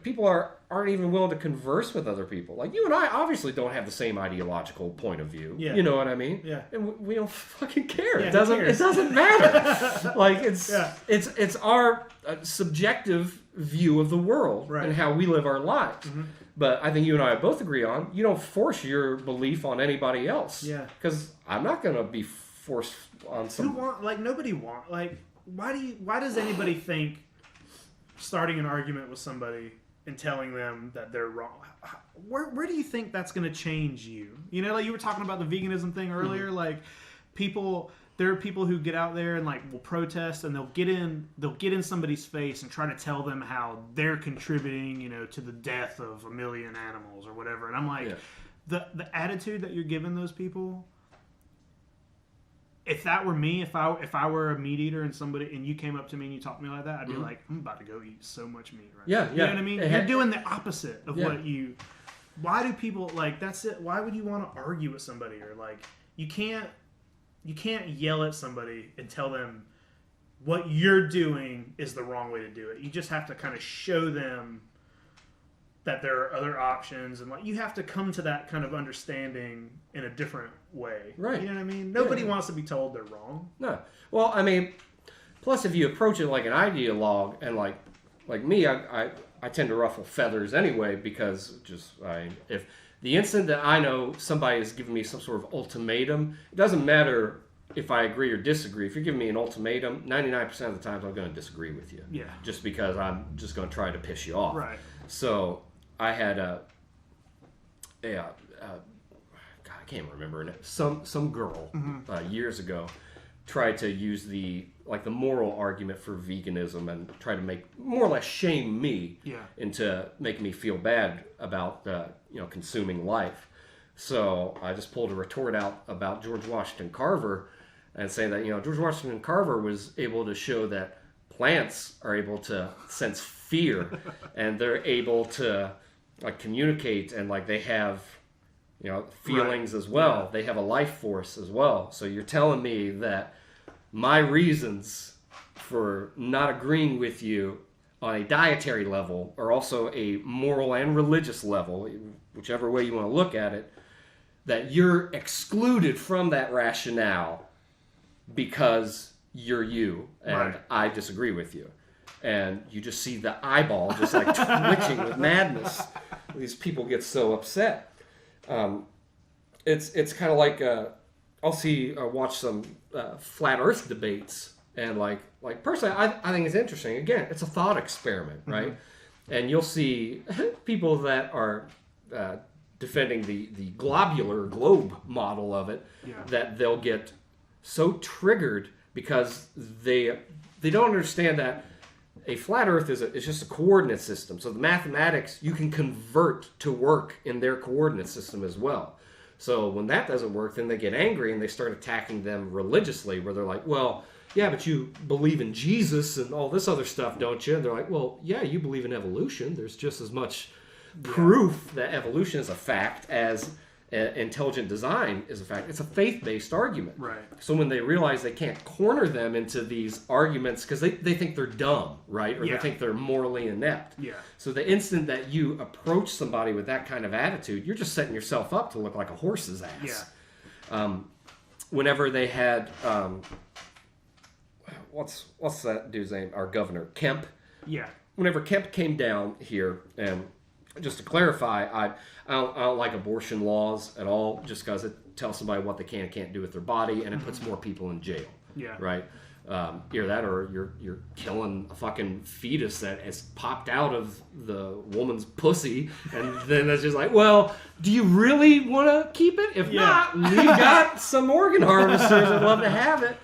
people aren't even willing to converse with other people. Like you and I obviously don't have the same ideological point of view. Yeah. You know what I mean? Yeah. And we don't fucking care. Yeah, it doesn't matter. Like it's our subjective view of the world and how we live our lives. But I think you and I both agree on, you don't force your belief on anybody else. Yeah. Because I'm not going to be forced on some... nobody wants... Why does anybody think starting an argument with somebody and telling them that they're wrong, where do you think that's going to change you? You know, like you were talking about the veganism thing earlier, like there are people who get out there and like will protest, and they'll get in somebody's face and try to tell them how they're contributing, to the death of 1 million animals or whatever. And I'm like, the attitude that you're giving those people if that were me, if I were a meat eater and you came up to me and you talked to me like that, I'd be like, I'm about to go eat so much meat right now. You know what I mean? You're doing the opposite of what you. Why do people like? That's it. Why would you want to argue with somebody or like you can't yell at somebody and tell them what you're doing is the wrong way to do it. You just have to kind of show them that there are other options, and like you have to come to that kind of understanding in a different way. Right. You know what I mean? Nobody wants to be told they're wrong. No. Well, I mean, plus if you approach it like an ideologue, and like me, I tend to ruffle feathers anyway because if the instant that I know somebody is giving me some sort of ultimatum, it doesn't matter if I agree or disagree. If you're giving me an ultimatum, 99% of the times I'm going to disagree with you. Yeah. Just because I'm just going to try to piss you off. Right. So I had God, I can't remember it. Some girl years ago tried to use the moral argument for veganism and try to make more or less shame me into making me feel bad about consuming life. So I just pulled a retort out about George Washington Carver and saying that George Washington Carver was able to show that plants are able to sense fear and they're able to communicate and they have feelings as well. Yeah. They have a life force as well. So you're telling me that my reasons for not agreeing with you on a dietary level are also a moral and religious level, whichever way you want to look at it, that you're excluded from that rationale because you're you and I disagree with you. And you just see the eyeball just twitching with madness. These people get so upset. It's kind of like I'll watch some flat Earth debates, and personally, I think it's interesting. Again, it's a thought experiment, right? Mm-hmm. And you'll see people that are defending the globular globe model of it, that they'll get so triggered because they don't understand that a flat Earth is just a coordinate system. So the mathematics you can convert to work in their coordinate system as well. So when that doesn't work, then they get angry and they start attacking them religiously, where they're like, well, yeah, but you believe in Jesus and all this other stuff, don't you? And they're like, well, yeah, you believe in evolution. There's just as much proof that evolution is a fact as intelligent design is a fact. It's a faith-based argument. Right. So when they realize they can't corner them into these arguments because they think they're dumb, right? Or they think they're morally inept. Yeah. So the instant that you approach somebody with that kind of attitude, you're just setting yourself up to look like a horse's ass. Yeah. Whenever they had, what's that dude's name? Our governor, Kemp. Yeah. Whenever Kemp came down here, and just to clarify, I don't like abortion laws at all, just because it tells somebody what they can and can't do with their body, and it puts more people in jail. Yeah. Right? Either that, or you're killing a fucking fetus that has popped out of the woman's pussy, and then it's just like, well, do you really want to keep it? If not, we've got some organ harvesters that'd love to have it.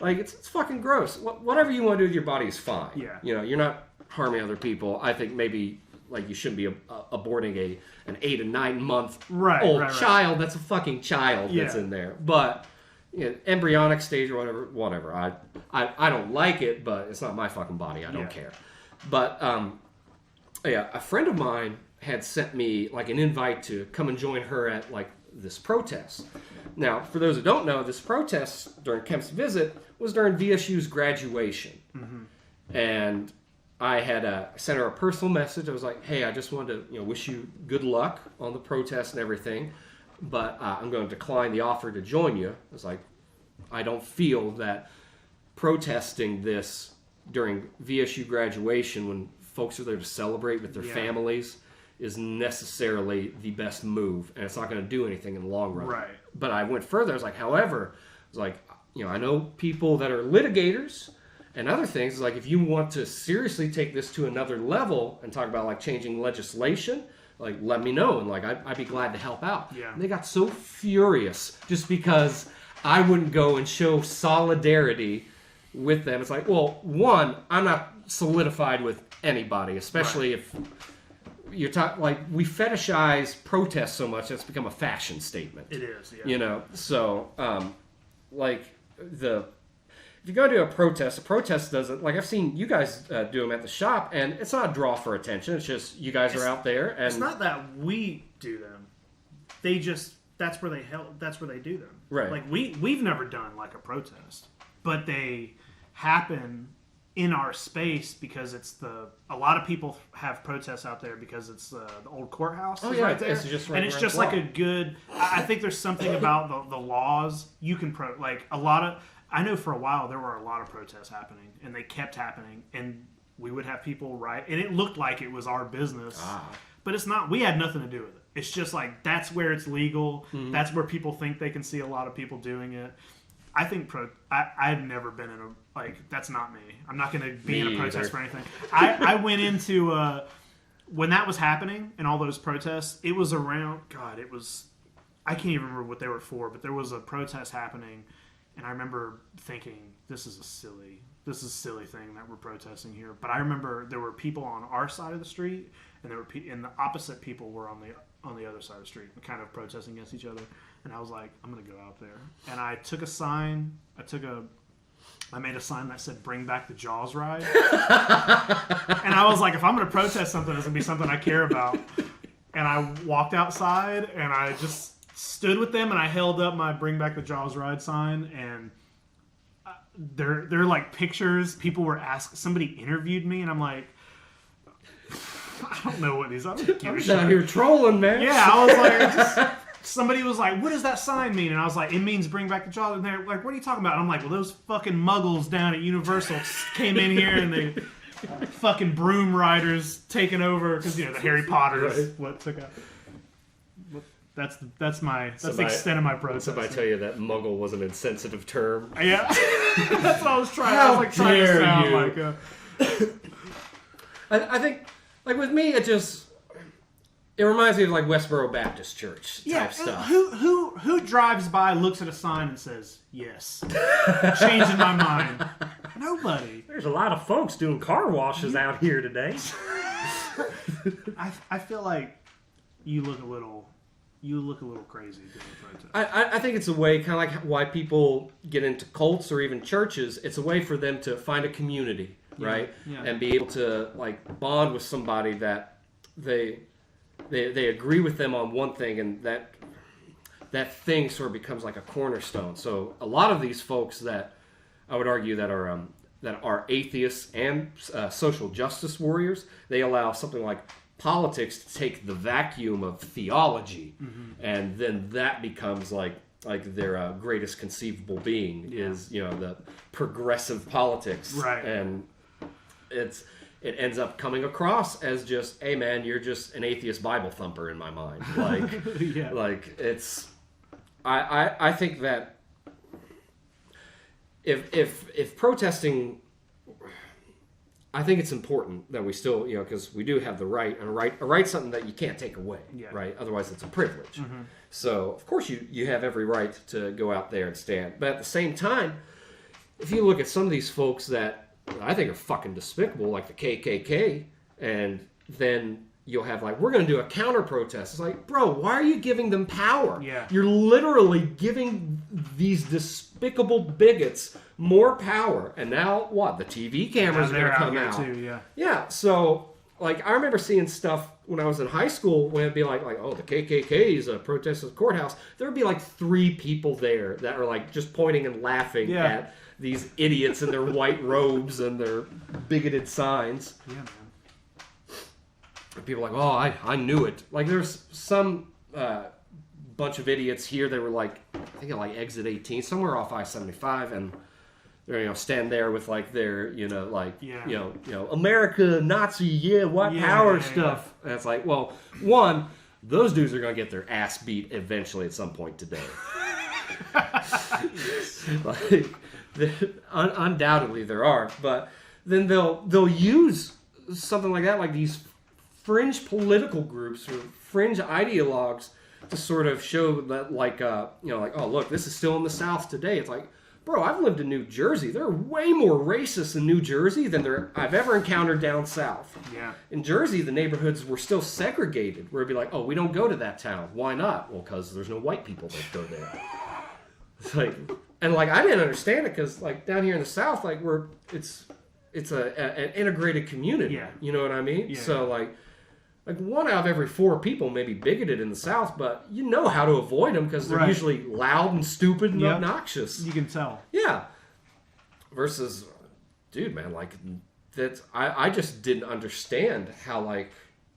It's fucking gross. Whatever you want to do with your body is fine. Yeah. You're not harming other people. I think maybe you shouldn't be aborting an 8 and 9 month old child. That's a fucking child that's in there. But embryonic stage or whatever. I don't like it, but it's not my fucking body. I don't care. But a friend of mine had sent me an invite to come and join her at this protest. Now, for those who don't know, this protest during Kemp's visit was during VSU's graduation. Mm-hmm. And I had sent her a personal message. I was like, hey, I just wanted to wish you good luck on the protest and everything, but I'm going to decline the offer to join you. I was like, I don't feel that protesting this during VSU graduation when folks are there to celebrate with their families is necessarily the best move, and it's not going to do anything in the long run. Right. But I went further. I was like, however, I know people that are litigators and other things. If you want to seriously take this to another level and talk about changing legislation, let me know, and I'd be glad to help out. Yeah. And they got so furious just because I wouldn't go and show solidarity with them. It's well, one, I'm not solidified with anybody, especially if you're talking we fetishize protests so much that's become a fashion statement. It is, yeah. So if you go to a protest doesn't, like I've seen you guys do them at the shop, and it's not a draw for attention. It's just you guys are out there, and it's not that we do them. They just that's where they do them. Right. Like we've never done like a protest, but they happen in our space because it's a lot of people have protests out there because it's the old courthouse. Oh yeah, right there. It's just right, and it's just like a good. I think there's something about the laws you can like a lot of. I know for a while there were a lot of protests happening, and they kept happening, and we would have people riot, and it looked like it was our business, but it's not. We had nothing to do with it. It's just like that's where it's legal. Mm-hmm. That's where people think they can see a lot of people doing it. I think I've never been in a that's not me. I'm not going to be in a protest for anything. I went into when that was happening and all those protests. It was around it was I can't even remember what they were for, but there was a protest happening. And I remember thinking, this is a silly thing that we're protesting here. But I remember there were people on our side of the street, and and the opposite people were on the other side of the street, kind of protesting against each other. And I was like, I'm gonna go out there. And I took a sign. I made a sign that said, "Bring back the Jaws ride." And I was like, if I'm gonna protest something, it's gonna be something I care about. And I walked outside, and I just stood with them, and I held up my "Bring Back the Jaws ride" sign, and they're like pictures. People were somebody interviewed me, and I'm like, I don't know what these. I'm just out here trolling, man. Yeah, I was like, somebody was like, what does that sign mean? And I was like, it means "Bring Back the Jaws." And they're like, what are you talking about? And I'm like, well, those fucking muggles down at Universal came in here, and they fucking broom riders taking over because the Harry Potter is what took out. That's the extent of my protest. Somebody tell you that muggle was an insensitive term. Yeah, that's what I was trying. How I was like trying to sound you. like a. I think, like with me, it reminds me of like Westboro Baptist Church type stuff. Who drives by, looks at a sign, and says yes? Changing my mind. Nobody. There's a lot of folks doing car washes out here today. I feel like you look a little crazy doing a protest. I think it's a way, kind of like why people get into cults or even churches. It's a way for them to find a community, right? Yeah. And be able to like bond with somebody that they agree with them on one thing, and that thing sort of becomes like a cornerstone. So a lot of these folks that I would argue that are atheists and social justice warriors, they allow something like politics to take the vacuum of theology, and then that becomes like their greatest conceivable being is the progressive politics, right? And it ends up coming across as just, hey man, you're just an atheist Bible thumper in my mind. Like, like it's I think that if protesting. I think it's important that we still, because we do have the right, and a right's something that you can't take away, right? Otherwise, it's a privilege. Mm-hmm. So, of course, you have every right to go out there and stand. But at the same time, if you look at some of these folks that I think are fucking despicable, like the KKK, and then you'll have like, we're going to do a counter protest. It's like, bro, why are you giving them power? Yeah. You're literally giving these despicable bigots more power. And now what? The TV cameras are going to come out. Too, yeah. Yeah. So like, I remember seeing stuff when I was in high school when it'd be like, oh, the KKK is a protest at the courthouse. There would be like 3 people there that are like just pointing and laughing at these idiots in their white robes and their bigoted signs. Yeah, man. People are like, oh, I knew it. Like, there's some bunch of idiots here. They were like, I think at like exit 18, somewhere off I-75, and they're stand there with like their America, Nazi, white power stuff. And it's like, well, one, those dudes are gonna get their ass beat eventually at some point today. Like, undoubtedly there are, but then they'll use something like that, like these fringe political groups or fringe ideologues to sort of show that oh, look, this is still in the South today. It's like, bro, I've lived in New Jersey. They're way more racist in New Jersey than I've ever encountered down South. Yeah. In Jersey, the neighborhoods were still segregated, where it'd be like, oh, we don't go to that town. Why not? Well, because there's no white people that go there. It's like, And like I didn't understand it because like down here in the South, like it's an integrated community. Yeah. You know what I mean? Yeah. So like one out of every 4 people may be bigoted in the South, but you know how to avoid them because they're usually loud and stupid and obnoxious. You can tell. Yeah. Versus, dude, man, like that. I just didn't understand how like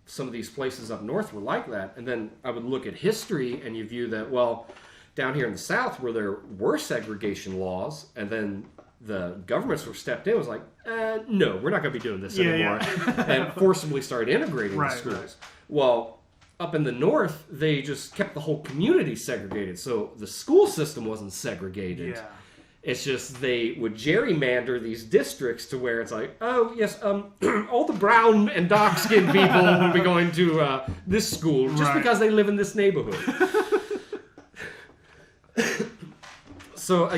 some of these places up north were like that. And then I would look at history and you view that, well, down here in the South where there were segregation laws and then the governments were stepped in, was like, no, we're not going to be doing this anymore. And forcibly started integrating the schools. Right. Well, up in the North, they just kept the whole community segregated. So the school system wasn't segregated. Yeah. It's just they would gerrymander these districts to where it's like, oh, yes, all the brown and dark-skinned people will be going to this school just because they live in this neighborhood. So,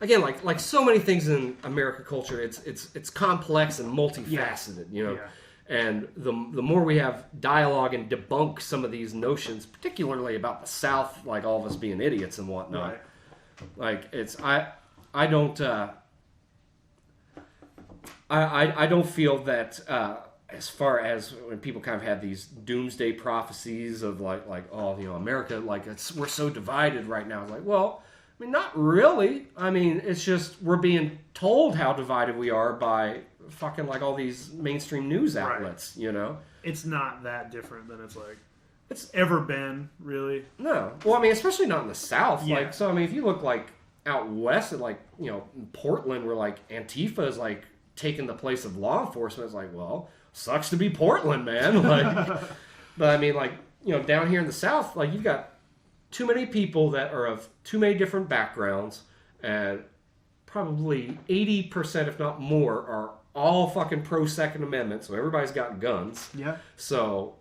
again, like so many things in American culture, it's complex and multifaceted, you know. Yeah. And the more we have dialogue and debunk some of these notions, particularly about the South, like all of us being idiots and whatnot, like I don't feel that as far as when people kind of have these doomsday prophecies of like oh, you know, America, like we're so divided right now. It's like, well, I mean, not really. I mean, it's just we're being told how divided we are by fucking like all these mainstream news outlets, you know? It's not that different than it's ever been, really. No. Well, I mean, especially not in the South. Yeah. Like, so, I mean, if you look like out west at like, you know, Portland where like Antifa is like taking the place of law enforcement, it's like, well, sucks to be Portland, man. Like, but I mean, like, you know, down here in the South, like you've got too many people that are of too many different backgrounds, and probably 80%, if not more, are all fucking pro Second Amendment. So everybody's got guns. Yeah. So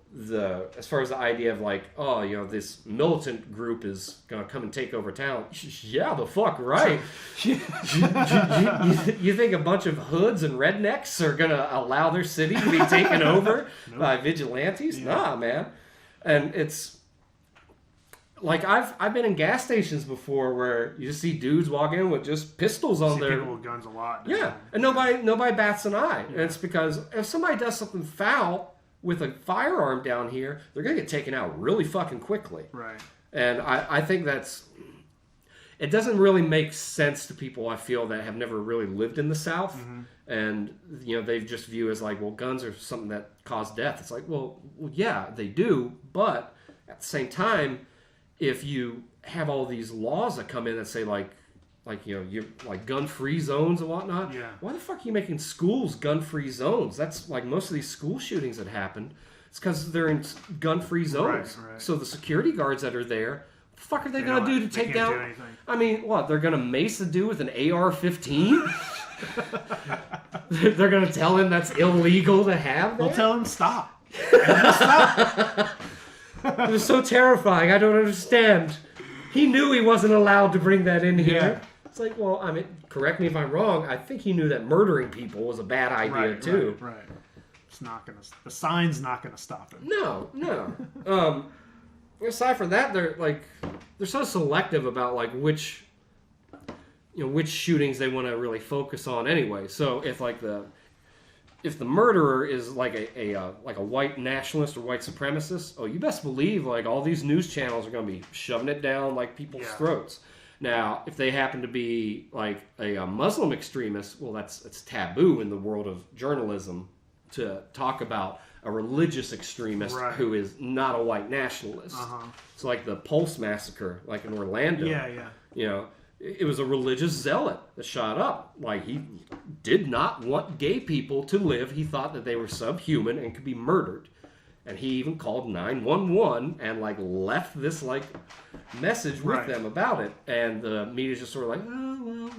as far as the idea of like, oh, you know, this militant group is gonna come and take over town. Yeah, the fuck right. You think a bunch of hoods and rednecks are gonna allow their city to be taken over by vigilantes? Yeah. Nah, man. And it's like I've been in gas stations before where you just see dudes walk in with just pistols on their people with guns a lot. Yeah, and nobody bats an eye. Yeah. And it's because if somebody does something foul with a firearm down here, they're gonna get taken out really fucking quickly. Right. And I think it doesn't really make sense to people, I feel, that have never really lived in the South. Mm-hmm. And, you know, they just view as like, well, guns are something that cause death. It's like, well, yeah, they do, but at the same time, if you have all these laws that come in that say like you know, you like gun-free zones and whatnot, why the fuck are you making schools gun-free zones? That's like most of these school shootings that happen. It's because they're in gun-free zones. Right. So the security guards that are there, what the fuck are they going to do to take down? I mean, what? They're going to mace the dude with an AR-15? They're going to tell him that's illegal to have. They'll tell him stop. Stop. It was so terrifying. I don't understand. He knew he wasn't allowed to bring that in here. Yeah. It's like, well, I mean, correct me if I'm wrong. I think he knew that murdering people was a bad idea too. Right. It's not gonna. The sign's not gonna stop it. No. Aside from that, they're so selective about like which shootings they want to really focus on anyway. So if the murderer is like a white nationalist or white supremacist, oh, you best believe like all these news channels are going to be shoving it down like people's throats. Now, if they happen to be like a Muslim extremist, well, it's taboo in the world of journalism to talk about a religious extremist who is not a white nationalist. Uh-huh. It's like the Pulse massacre, like in Orlando. Yeah. You know. It was a religious zealot that shot up. Like, he did not want gay people to live. He thought that they were subhuman and could be murdered. And he even called 911 and, like, left this, like, message with them about it. And the media's just sort of like, oh,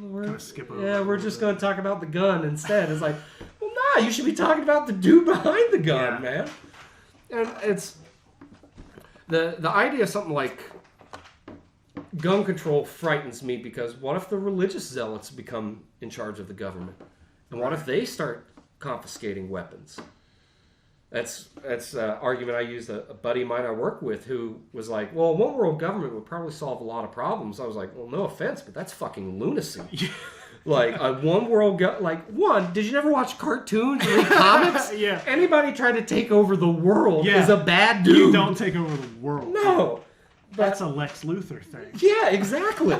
well, we're just going to talk about the gun instead. It's like, well, nah, you should be talking about the dude behind the gun, man. And it's... The idea of something like... gun control frightens me because what if the religious zealots become in charge of the government? And what if they start confiscating weapons? That's an argument I used. A buddy of mine I work with who was like, well, one world government would probably solve a lot of problems. I was like, well, no offense, but that's fucking lunacy. Like a one world did you never watch cartoons or read comics? Yeah. Anybody trying to take over the world is a bad dude. You don't take over the world. No. That's a Lex Luthor thing. Yeah, exactly.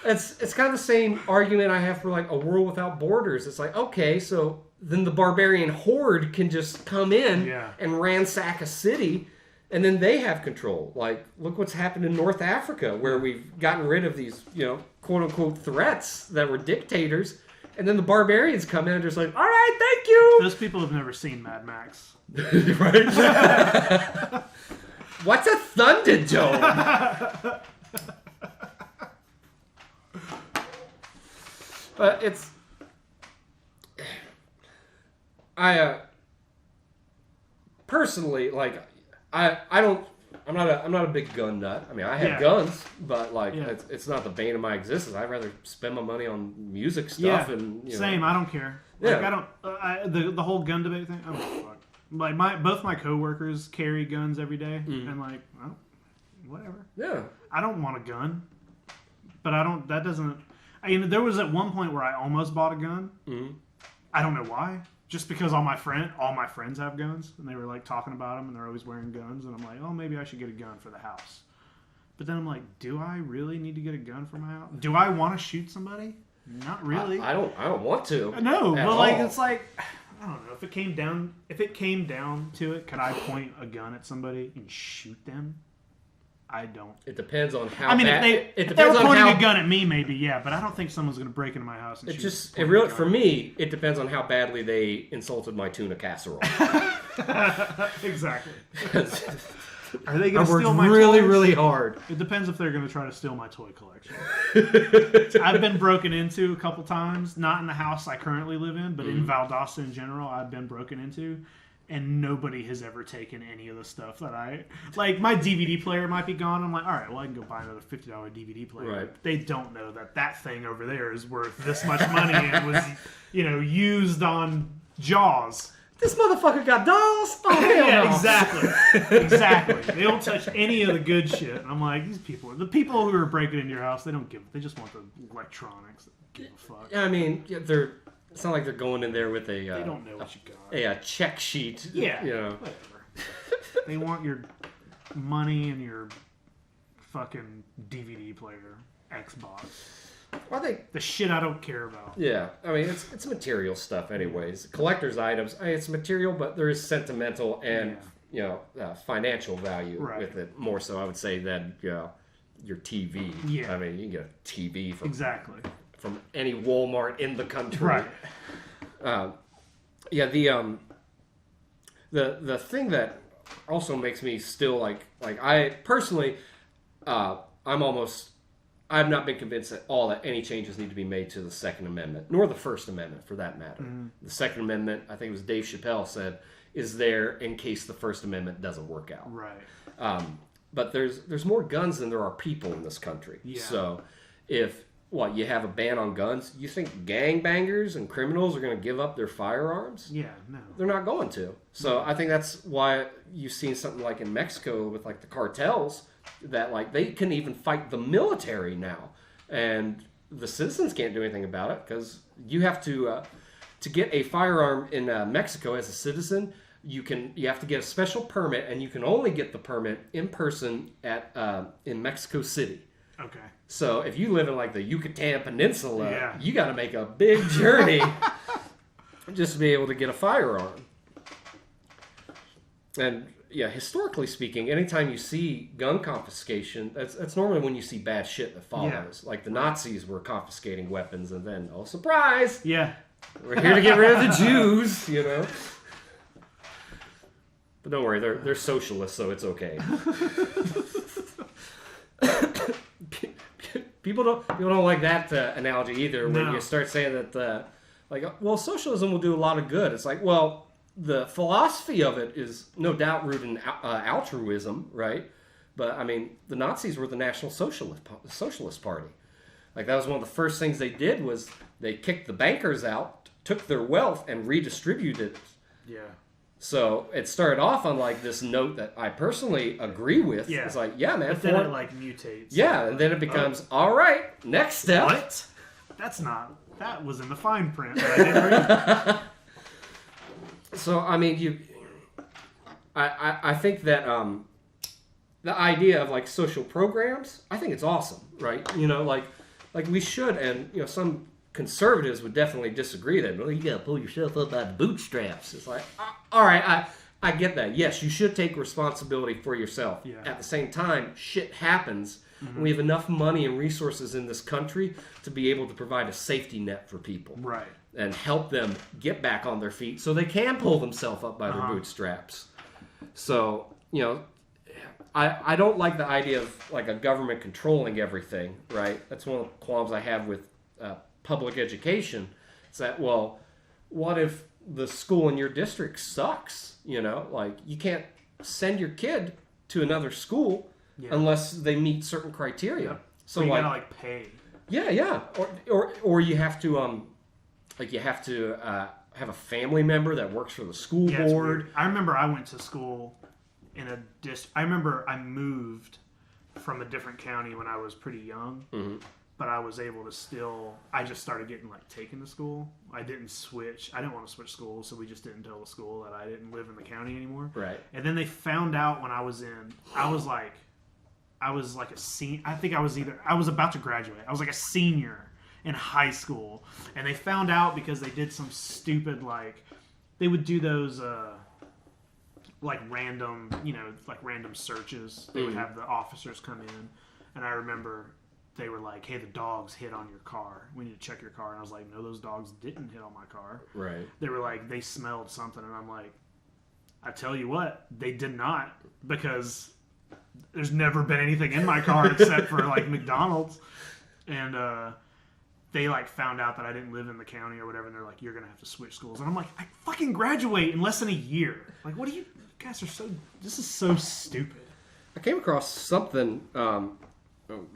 It's kind of the same argument I have for like a world without borders. It's like, okay, so then the barbarian horde can just come in and ransack a city, and then they have control. Like, look what's happened in North Africa, where we've gotten rid of these, quote-unquote threats that were dictators, and then the barbarians come in and just like, all right, thank you! Those people have never seen Mad Max. Right? What's a Thunderdome? But it's... personally, like, I'm not a big gun nut. I mean, I have guns, but like, it's not the bane of my existence. I'd rather spend my money on music stuff and same. I don't care. Like, I don't. The whole gun debate thing. I don't give a fuck. Like both my coworkers carry guns every day, and like, well, whatever. Yeah. I don't want a gun, but I don't. That doesn't. There was at one point where I almost bought a gun. Mm-hmm. I don't know why. Just because all my friends have guns, and they were like talking about them, and they're always wearing guns, and I'm like, oh, maybe I should get a gun for the house. But then I'm like, do I really need to get a gun for my house? Do I want to shoot somebody? Not really. I don't want to. No, but like it's like, I don't know. If it came down to it, could I point a gun at somebody and shoot them? I don't. It depends on how. I mean, bad, if they were pointing a gun at me, maybe but I don't think someone's going to break into my house and shoot. For me, it depends on how badly they insulted my tuna casserole. Exactly. Are they going to steal my really, toys? really hard? It depends if they're going to try to steal my toy collection. I've been broken into a couple times, not in the house I currently live in, but in Valdosta in general, I've been broken into. And nobody has ever taken any of the stuff that like. My DVD player might be gone. I'm like, all right, well, I can go buy another $50 DVD player. Right. They don't know that thing over there is worth this much money and was, used on Jaws. This motherfucker got dolls. Oh, hell no. Exactly. They don't touch any of the good shit. And I'm like, the people who are breaking into your house, they don't give. They just want the electronics. They don't give a fuck. Yeah, I mean, it's not like they're going in there with a. They don't know what you got. A check sheet. Yeah. Whatever. They want your money and your fucking DVD player, Xbox. The shit I don't care about. Yeah, I mean it's material stuff, anyways. Collector's items. It's material, but there is sentimental and financial value with it more so. I would say than your TV. Yeah. I mean, you can get a TV from any Walmart in the country. Right. The thing that also makes me still like I personally, I've not been convinced at all that any changes need to be made to the Second Amendment, nor the First Amendment for that matter. Mm-hmm. The Second Amendment, I think it was Dave Chappelle said, is there in case the First Amendment doesn't work out. Right. But there's more guns than there are people in this country. Yeah. So if you have a ban on guns, you think gangbangers and criminals are going to give up their firearms? Yeah, no. They're not going to. So I think that's why you've seen something like in Mexico with like the cartels that like they can even fight the military now. And the citizens can't do anything about it because you have to get a firearm in Mexico as a citizen. You have to get a special permit, and you can only get the permit in person in Mexico City. Okay. So if you live in like the Yucatan Peninsula, you got to make a big journey just to be able to get a firearm. And historically speaking, anytime you see gun confiscation, that's normally when you see bad shit that follows. Yeah. Like the Nazis were confiscating weapons, and then surprise! Yeah, we're here to get rid of the Jews, But don't worry, they're socialists, so it's okay. People don't like that analogy either. When you start saying that, socialism will do a lot of good. It's like, well, the philosophy of it is no doubt rooted in altruism, right? But I mean, the Nazis were the National Socialist Party. Like that was one of the first things they did was they kicked the bankers out, took their wealth, and redistributed it. Yeah. So it started off on like this note that I personally agree with. Yeah. It's like, yeah, man. But then it like mutates. Yeah, and then it becomes, all right, next step. What? That was in the fine print. But I didn't read. So I mean, I think that the idea of like social programs, I think it's awesome, right? You know, like we should, and you know, some conservatives would definitely disagree that, well, you gotta pull yourself up by the bootstraps. It's like, all right, I get that. Yes, you should take responsibility for yourself. Yeah. At the same time, shit happens. Mm-hmm. We have enough money and resources in this country to be able to provide a safety net for people. Right. And help them get back on their feet so they can pull themselves up by their bootstraps. So, you know, I don't like the idea of like a government controlling everything, right? That's one of the qualms I have with public education. It's that, well, what if the school in your district sucks? You know, like you can't send your kid to another school unless they meet certain criteria. Yep. So you like, gotta like pay. Yeah. Or you have to like you have to have a family member that works for the school board. I remember I went to school in a I remember I moved from a different county when I was pretty young, but I was able to still. I just started getting like taken to school. I didn't switch. I didn't want to switch schools, so we just didn't tell the school that I didn't live in the county anymore. Right. And then they found out when I was like a senior. I think I was about to graduate. I was like a senior in high school, and they found out because they did some stupid like they would do those like random searches. They would have the officers come in, and I remember they were like, "Hey, the dogs hit on your car. We need to check your car." And I was like, "No, those dogs didn't hit on my car." Right. They were like, "They smelled something," and I'm like, "I tell you what, they did not, because there's never been anything in my car except for like McDonald's." And they like found out that I didn't live in the county or whatever, and they're like, "You're gonna have to switch schools." And I'm like, "I fucking graduate in less than a year. Like, what do you guys are so? This is so stupid." I came across something.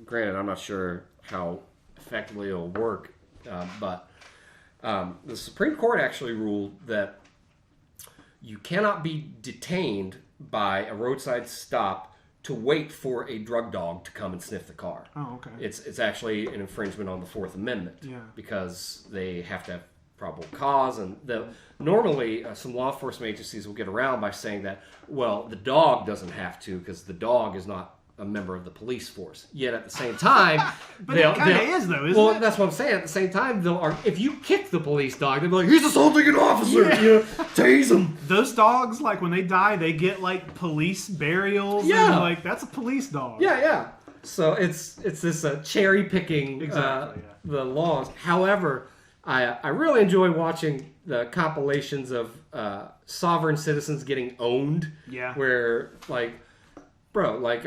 Granted, I'm not sure how effectively it'll work, but the Supreme Court actually ruled that you cannot be detained by a roadside stop to wait for a drug dog to come and sniff the car. Oh, okay. It's actually an infringement on the Fourth Amendment. Yeah. Because they have to have probable cause, and normally some law enforcement agencies will get around by saying that, well, the dog doesn't have to because the dog is not a member of the police force. Yet at the same time, but it kind of is though, isn't it? Well, that's what I'm saying. At the same time, if you kick the police dog, they'll be like, "He's assaulting an officer. Yeah. You know, tase him." Those dogs, like when they die, they get like police burials. Yeah. And, like that's a police dog. Yeah. So it's this cherry picking Exactly, the laws. However, I really enjoy watching the compilations of sovereign citizens getting owned. Yeah. Where like, bro, like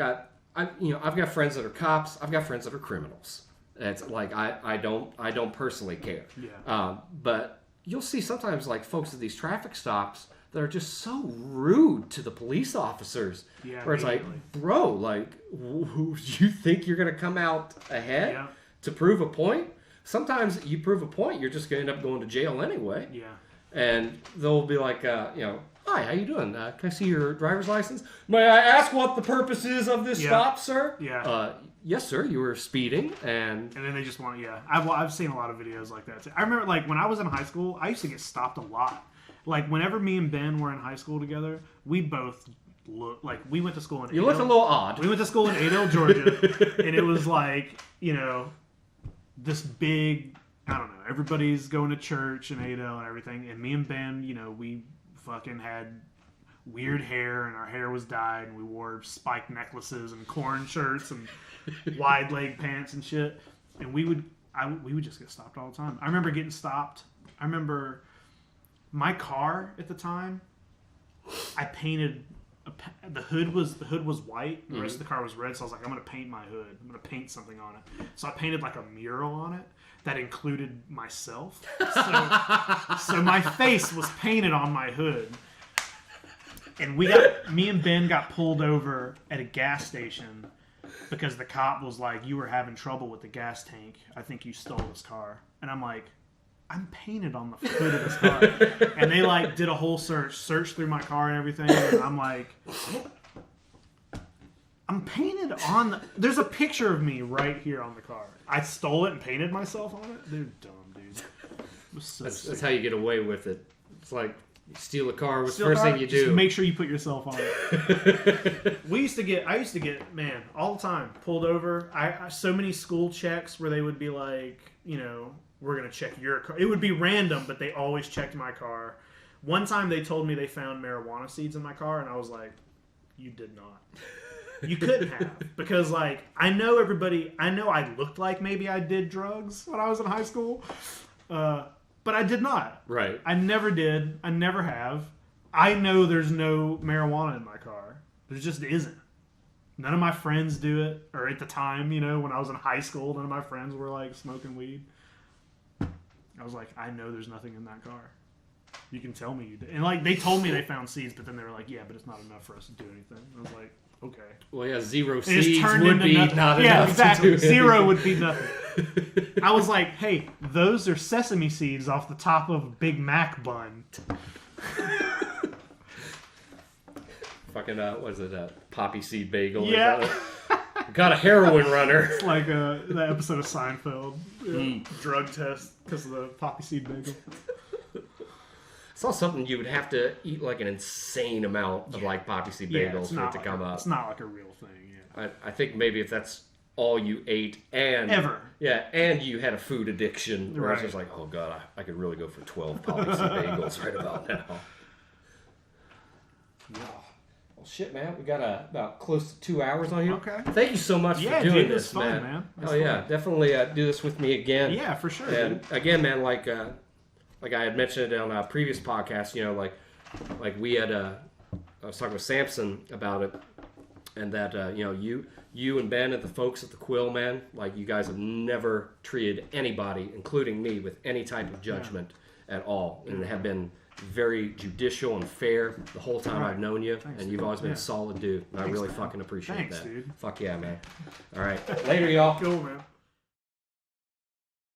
I've got friends that are cops. I've got friends that are criminals. It's like I don't personally care. Yeah. But you'll see sometimes like folks at these traffic stops that are just so rude to the police officers. Yeah. Where it's like, bro, like, you think you're gonna come out ahead to prove a point? Sometimes you prove a point, you're just gonna end up going to jail anyway. Yeah. And they'll be like, "Hi, how you doing? Can I see your driver's license? May I ask what the purpose is of this stop, sir?" Yeah. Yes, sir. You were speeding, and then they just want, I've seen a lot of videos like that too. I remember, like, when I was in high school, I used to get stopped a lot. Like, whenever me and Ben were in high school together, we both looked, like, we went to school in you looked a little odd. We went to school in Adel, Georgia, and it was like, this big, I don't know, everybody's going to church in Adel and everything, and me and Ben, we fucking had weird hair, and our hair was dyed, and we wore spiked necklaces and corn shirts and wide leg pants and shit, and we would just get stopped all the time. I remember getting stopped. I remember my car at the time, I painted the hood was white, and the rest of the car was red, so I was like, I'm gonna paint my hood, I'm gonna paint something on it. So I painted like a mural on it that included myself, so my face was painted on my hood. And me and Ben got pulled over at a gas station because the cop was like, "You were having trouble with the gas tank. I think you stole this car." And I'm like, I'm painted on the hood of this car. And they like did a whole search through my car and everything. And I'm like, I'm painted on the... There's a picture of me right here on the car. I stole it and painted myself on it. They're dumb, dude. That's how you get away with it. It's like you steal a car. What's the Steal a first car, thing you just do? make sure you put yourself on it. I used to get, man, all the time pulled over. I so many school checks where they would be like, you know, we're gonna check your car. It would be random, but they always checked my car. One time they told me they found marijuana seeds in my car, and I was like, you did not. You couldn't have, because like I know I looked like maybe I did drugs when I was in high school, but I did not. Right. I never did. I never have. I know there's no marijuana in my car. There just isn't. None of my friends do it, or at the time, you know, when I was in high school, none of my friends were like smoking weed. I was like, I know there's nothing in that car. You can tell me you did. And like they told me they found seeds, but then they were like, yeah, but it's not enough for us to do anything. I was like, okay. Well, yeah, 0 It seeds just turned would into be nothing. not Yeah, enough exactly. to do 0 would be nothing. I was like, hey, those are sesame seeds off the top of a Big Mac bun. Fucking, what is it, poppy seed bagel? Yeah. Got a heroin runner. It's like that episode of Seinfeld. Yeah. Drug test because of the poppy seed bagel. It's not something you would have to eat like an insane amount of like poppy seed bagels for it to come up. It's not like a real thing. Yeah. I think maybe if that's all you ate and and you had a food addiction, where it's just like, oh god, I could really go for 12 poppy seed bagels right about now. Yeah. Well, shit, man, we got about close to 2 hours on here. Okay. Thank you so much for doing this, fun, man. It was Oh yeah, fun. definitely do this with me again. Yeah, for sure. And again, man, like I had mentioned it on a previous podcast, you know, like we had I was talking with Samson about it, and that you know, you and Ben and the folks at the Quill, man, like you guys have never treated anybody, including me, with any type of judgment at all, and have been very judicial and fair the whole time I've known you. Thanks, and you've always been a solid dude. And I really fucking appreciate Thanks, that. dude. Fuck yeah, man. All right, later, y'all. Cool, man.